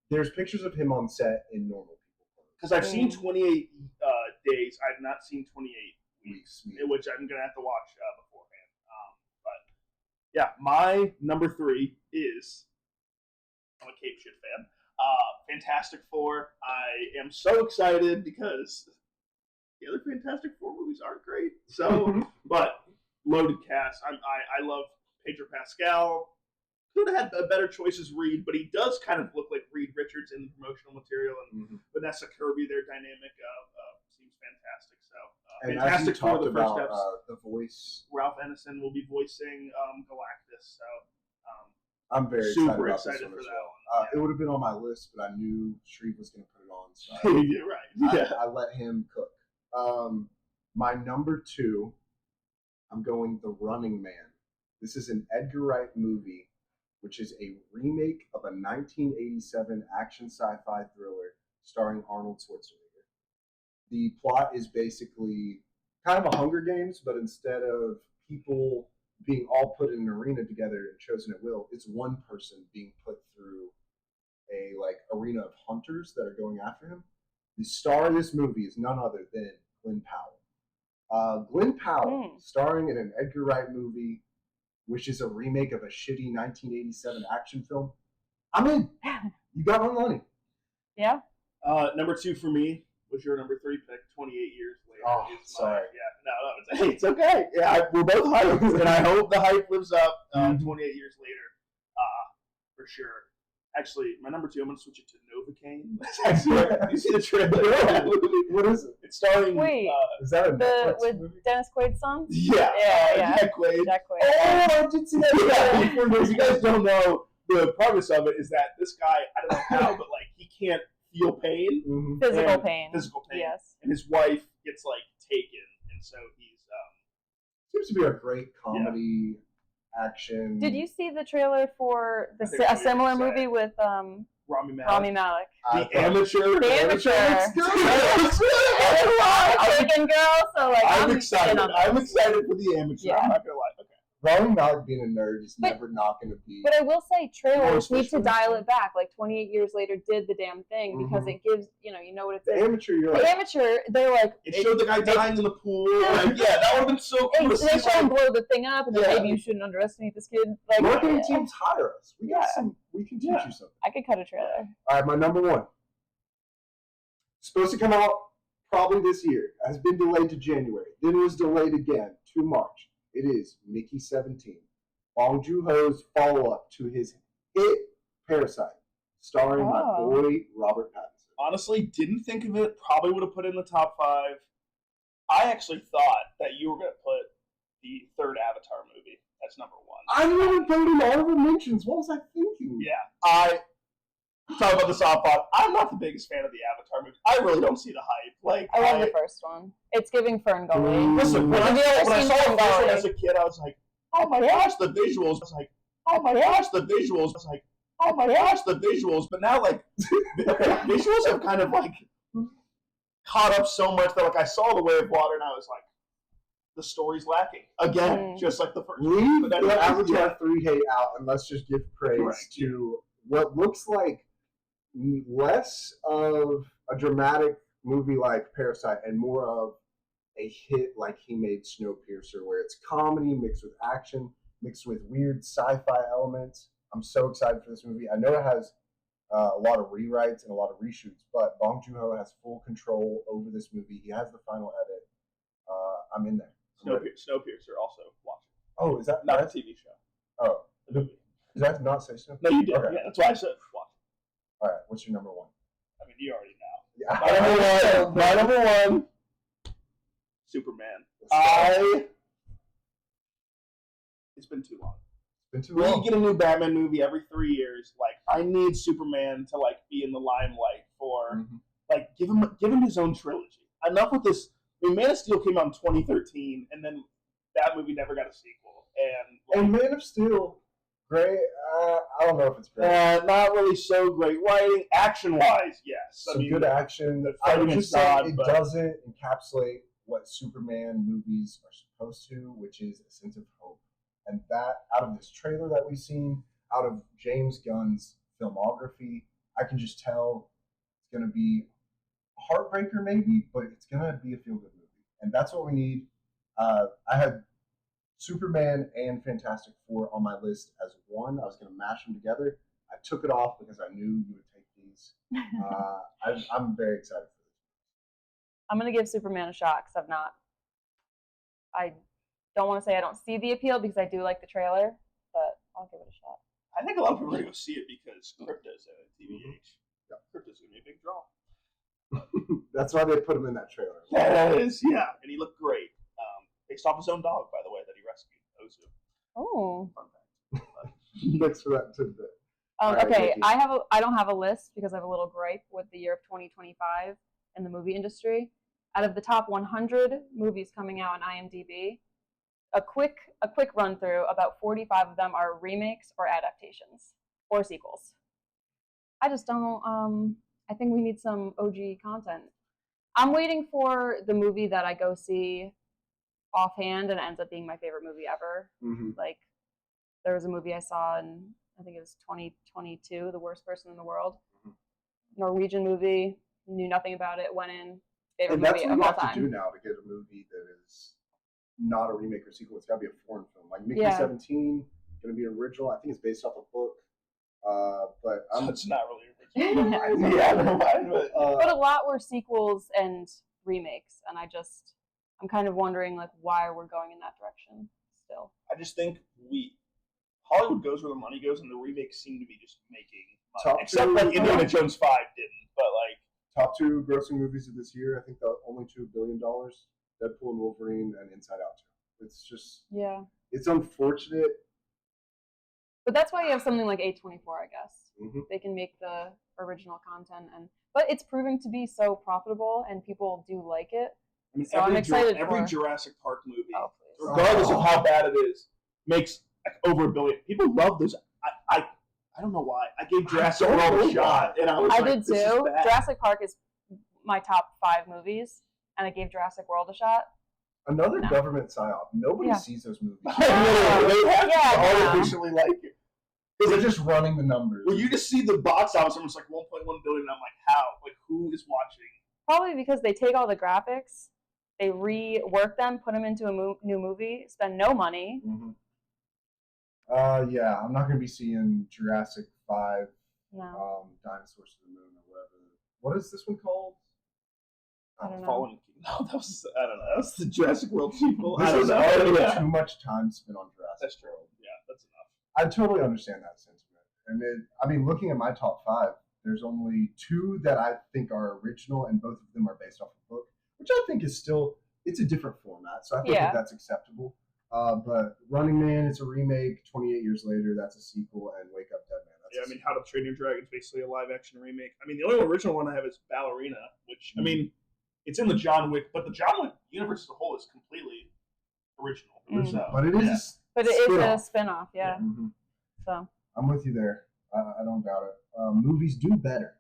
Speaker 2: There's pictures of him on set in normal people.
Speaker 1: Because I've seen 28 days. I've not seen 28 weeks, which I'm going to have to watch beforehand. But yeah, my number 3 is, I'm a Cape Shit fan, Fantastic Four. I am so excited because the other Fantastic Four movies aren't great. So, but loaded cast. I love Pedro Pascal. Could have had a better choice as Reed, but he does kind of look like Reed Richards in the promotional material, and Vanessa Kirby, their dynamic seems fantastic. So, Fantastic Four, the first steps.
Speaker 2: The voice.
Speaker 1: Ralph Ineson will be voicing Galactus. So,
Speaker 2: I'm very
Speaker 1: super
Speaker 2: excited
Speaker 1: for
Speaker 2: that
Speaker 1: one.
Speaker 2: It would have been on my list, but I knew Shreve was going to put it on, so
Speaker 1: you're right.
Speaker 2: I let him cook. My number 2, I'm going The Running Man. This is an Edgar Wright movie, which is a remake of a 1987 action sci-fi thriller starring Arnold Schwarzenegger. The plot is basically kind of a Hunger Games, but instead of people being all put in an arena together and chosen at will, it's one person being put through a arena of hunters that are going after him. The star of this movie is none other than Glenn Powell. Glenn Powell, starring in an Edgar Wright movie, which is a remake of a shitty 1987 action film. I'm in. You got my money.
Speaker 3: Yeah.
Speaker 1: Number 2 for me was your number 3 pick, 28 Years Later.
Speaker 2: Oh, sorry.
Speaker 1: It's okay. Yeah, we're both hyped, and I hope the hype lives up 28 years later. For for sure. Actually, my number 2, I'm going to switch it to Novocaine. Actually, you see the trailer?
Speaker 2: What is it?
Speaker 1: It's starring.
Speaker 3: Wait.
Speaker 2: Is that a Netflix
Speaker 3: with
Speaker 2: movie?
Speaker 3: Dennis Quaid's son?
Speaker 1: Yeah. Jack Quaid.
Speaker 3: Jack Quaid.
Speaker 2: Oh, I did see that.
Speaker 1: For those you guys don't know, the premise of it is that this guy, I don't know how, but like he can't feel pain.
Speaker 2: Mm-hmm.
Speaker 3: Physical pain.
Speaker 1: Yes. And his wife gets like taken, and so he's
Speaker 2: seems to be a great comedy action.
Speaker 3: Did you see the trailer for a similar movie with
Speaker 1: Rami Malek?
Speaker 3: Rami Malek.
Speaker 1: The Amateur.
Speaker 3: The Amateur.
Speaker 2: Looks good.
Speaker 3: Taken girl. So like,
Speaker 1: I'm excited. I'm excited for The Amateur.
Speaker 3: Yeah.
Speaker 1: I'm not gonna lie. Okay.
Speaker 2: Rami Malek being a nerd is never not going to be.
Speaker 3: But I will say, trailers
Speaker 2: More
Speaker 3: need to dial it back. Like 28 years later, did the damn thing because it gives you know what it
Speaker 2: The
Speaker 3: says.
Speaker 2: Amateur, you're
Speaker 3: The
Speaker 2: like,
Speaker 3: Amateur, they're like
Speaker 1: It showed the guy dying in the pool. Like, yeah, that would have been so cool.
Speaker 3: They show him blow the thing up, and then maybe you shouldn't underestimate this kid. Like,
Speaker 2: marketing teams hire us. We got some. We can teach you something.
Speaker 3: I could cut a trailer.
Speaker 2: All right, my number 1. Supposed to come out probably this year. Has been delayed to January. Then was delayed again to March. It is Mickey 17. Bong Joon-ho's follow-up to his hit Parasite, starring my boy Robert Pattinson.
Speaker 1: Honestly, didn't think of it. Probably would have put it in the top 5. I actually thought that you were going to put the 3rd Avatar movie as number 1.
Speaker 2: I never put in honorable mentions. What was I thinking?
Speaker 1: Yeah, talk about the soft spot. I'm not the biggest fan of the Avatar movie. I really don't see the hype. Like,
Speaker 3: I love the first one. It's giving Fern Gully.
Speaker 1: Listen, when I saw
Speaker 3: Fern
Speaker 1: the first one
Speaker 3: Gully
Speaker 1: as a kid, I was like, oh my gosh, the visuals. I was like, oh my gosh, the visuals. I was like, oh my gosh, the visuals. But now, like, visuals have kind of, like, caught up so much that, like, I saw The Way of Water and I was like, the story's lacking. Again, just like the first one.
Speaker 2: Leave the Avatar 3 hate out and let's just give praise to what looks like less of a dramatic movie like Parasite and more of a hit like he made Snowpiercer, where it's comedy mixed with action, mixed with weird sci-fi elements. I'm so excited for this movie. I know it has a lot of rewrites and a lot of reshoots, but Bong Joon-ho has full control over this movie. He has the final edit. I'm in there.
Speaker 1: Snowpiercer also watching.
Speaker 2: Oh, is that
Speaker 1: not a TV show?
Speaker 2: Oh,
Speaker 1: the movie.
Speaker 2: Did I not say Snowpiercer?
Speaker 1: No, you did.
Speaker 2: Okay.
Speaker 1: Yeah, that's why I said watch.
Speaker 2: All right, what's your number 1?
Speaker 1: I mean, you already know.
Speaker 2: Yeah.
Speaker 1: My number one. Superman. It's been too long. We get a new Batman movie every 3 years. Like, I need Superman to like be in the limelight for like give him his own trilogy. Enough with this. I mean, Man of Steel came out in 2013, and then that movie never got a sequel. And
Speaker 2: Man of Steel, great. I don't know if it's great.
Speaker 1: Not really so great writing, action wise. Yes,
Speaker 2: some good action. I would just say it doesn't encapsulate what Superman movies are supposed to, which is a sense of hope. And that, out of this trailer that we've seen, out of James Gunn's filmography, I can just tell it's going to be a heartbreaker maybe, but it's going to be a feel-good movie. And that's what we need. I had Superman and Fantastic Four on my list as one. I was going to mash them together. I took it off because I knew you would take these. I'm very excited for this.
Speaker 3: I'm going to give Superman a shot because I don't want to say I don't see the appeal because I do like the trailer, but I'll give it a shot.
Speaker 1: I think a lot of people are going to go see it because Crypto's in it, TBH.
Speaker 2: Yeah.
Speaker 1: Crypto's going to be a big draw.
Speaker 2: That's why they put him in that trailer.
Speaker 1: That is, yeah. And he looked great. Based off his own dog, by the way, that he rescued, Ozu.
Speaker 3: Oh.
Speaker 1: Fun fact.
Speaker 2: Thanks for that tidbit.
Speaker 3: Okay, I don't have a list because I have a little gripe with the year of 2025 in the movie industry. Out of the top 100 movies coming out on IMDb, a quick run through, about 45 of them are remakes or adaptations or sequels. I just don't. I think we need some OG content. I'm waiting for the movie that I go see offhand and it ends up being my favorite movie ever. Like, there was a movie I saw in, I think it was 2022, The Worst Person in the World. Norwegian movie, knew nothing about it, went in, favorite movie of all time.
Speaker 2: And that's what you have to do now to get a movie that is not a remake or sequel. It's got to be a foreign film. Like Mickey 17, going to be original. I think it's based off a book. But
Speaker 1: it's not really original. Yeah, never mind.
Speaker 3: But a lot were sequels and remakes, and I'm kind of wondering like why we're going in that direction still.
Speaker 1: I just think Hollywood goes where the money goes, and the remakes seem to be just making money.
Speaker 2: Top
Speaker 1: Except
Speaker 2: two-
Speaker 1: like Indiana Jones 5 didn't, but like
Speaker 2: Top 2 grossing movies of this year. I think the only $2 billion: Deadpool and Wolverine, and Inside Out 2. It's just it's unfortunate.
Speaker 3: But that's why you have something like A24, I guess.
Speaker 2: Mm-hmm.
Speaker 3: They can make the original content, but it's proving to be so profitable, and people do like it.
Speaker 1: I mean,
Speaker 3: So I'm excited
Speaker 1: every
Speaker 3: for-
Speaker 1: Jurassic Park movie,
Speaker 3: Oh, please.
Speaker 1: regardless of how bad it is, makes like over $1 billion. People love those. I don't know why. I gave Jurassic World a shot, and I was
Speaker 3: I
Speaker 1: like,
Speaker 3: did
Speaker 1: this is
Speaker 3: too.
Speaker 1: bad.
Speaker 3: Jurassic Park is my top 5 movies, and I gave Jurassic World a shot.
Speaker 2: Another government psyop. Nobody
Speaker 3: Yeah.
Speaker 2: sees those movies.
Speaker 1: They have to
Speaker 3: Yeah.
Speaker 1: artificially like it.
Speaker 2: They're just running the numbers.
Speaker 1: Well, you just see the box office, and it's like 1.1 billion, and I'm like, how? Like, who is watching?
Speaker 3: Probably because they take all the graphics, they rework them, put them into a new movie, spend no money.
Speaker 2: Mm-hmm. Yeah, I'm not going to be seeing Jurassic 5, Dinosaurs to the Moon, or whatever. What is this one called?
Speaker 3: I don't know.
Speaker 1: Fallen King. No, that was, I don't know. That was the Jurassic World sequel.
Speaker 2: This
Speaker 1: I don't
Speaker 2: is
Speaker 1: know.
Speaker 2: already
Speaker 1: Yeah.
Speaker 2: too much time spent on Jurassic
Speaker 1: That's true.
Speaker 2: World.
Speaker 1: Yeah, that's enough.
Speaker 2: I totally understand that sentiment. And I mean, looking at my top 5, there's only 2 that I think are original, and both of them are based off a book, which I think is still, it's a different format, so I think that that's acceptable. But Running Man is a remake. 28 years later, that's a sequel, and Wake Up Dead Man. That's
Speaker 1: I mean, How to Train Your Dragon is basically a live-action remake. I mean, the only original one I have is Ballerina, which, I mean, it's in the John Wick, but the John Wick universe as a whole is completely original. So,
Speaker 2: but it is
Speaker 3: But it is a spin-off, yeah.
Speaker 2: Mm-hmm.
Speaker 3: So
Speaker 2: I'm with you there. I don't doubt it. Movies do better.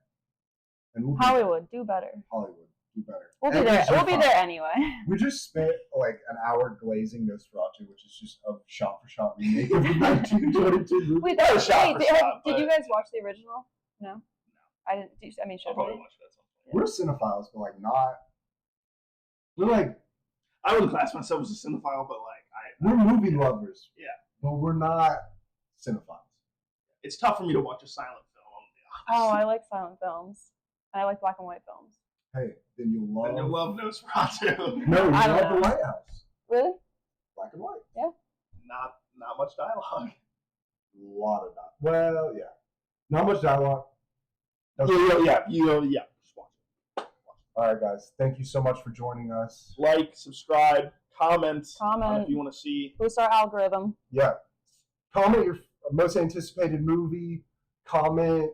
Speaker 2: And we'll
Speaker 3: Hollywood, do better.
Speaker 2: Hollywood, do better.
Speaker 3: We'll be
Speaker 2: And
Speaker 3: there.
Speaker 2: these are
Speaker 3: We'll be
Speaker 2: fun.
Speaker 3: there anyway.
Speaker 2: We just spent like an hour glazing Nosferatu, which is just a shot-for-shot remake of the 1922 movie.
Speaker 3: Wait,
Speaker 1: Not a shot for shot,
Speaker 3: did
Speaker 1: but-
Speaker 3: you guys watch the original? No.
Speaker 1: No.
Speaker 3: I didn't. I mean,
Speaker 1: I'll
Speaker 3: should
Speaker 1: probably
Speaker 3: we?
Speaker 1: watch it at some point.
Speaker 2: We're cinephiles, but like not. We're like
Speaker 1: I wouldn't class myself as a cinephile, but like,
Speaker 2: we're movie lovers.
Speaker 1: Yeah.
Speaker 2: But we're not cinephiles.
Speaker 1: it's tough for me to watch a silent film, I'm gonna be
Speaker 3: Oh,
Speaker 1: honest.
Speaker 3: I like silent films. I like black and white films.
Speaker 2: Hey, then you'll love.
Speaker 1: And I love Nosferatu.
Speaker 2: No, you
Speaker 3: I don't
Speaker 2: love
Speaker 3: know.
Speaker 2: the White House.
Speaker 3: Really?
Speaker 2: Black and white.
Speaker 1: Not much dialogue.
Speaker 2: A lot of that. Well, yeah. Not much dialogue.
Speaker 1: Yeah. Just watch it.
Speaker 2: All right, guys. Thank you so much for joining us.
Speaker 1: Like, subscribe, comment on if you want to see.
Speaker 3: Boost our algorithm.
Speaker 2: Yeah. Comment your most anticipated movie. Comment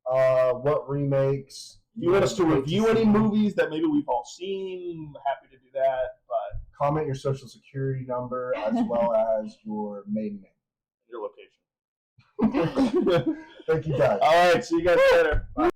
Speaker 2: what remakes.
Speaker 1: If you want us to
Speaker 2: would like
Speaker 1: review
Speaker 2: see.
Speaker 1: any movies that maybe we've all seen, happy to do that. But
Speaker 2: Comment your social security number as well as your maiden name.
Speaker 1: your location.
Speaker 2: Thank you, guys.
Speaker 1: All right, see you guys later. Bye.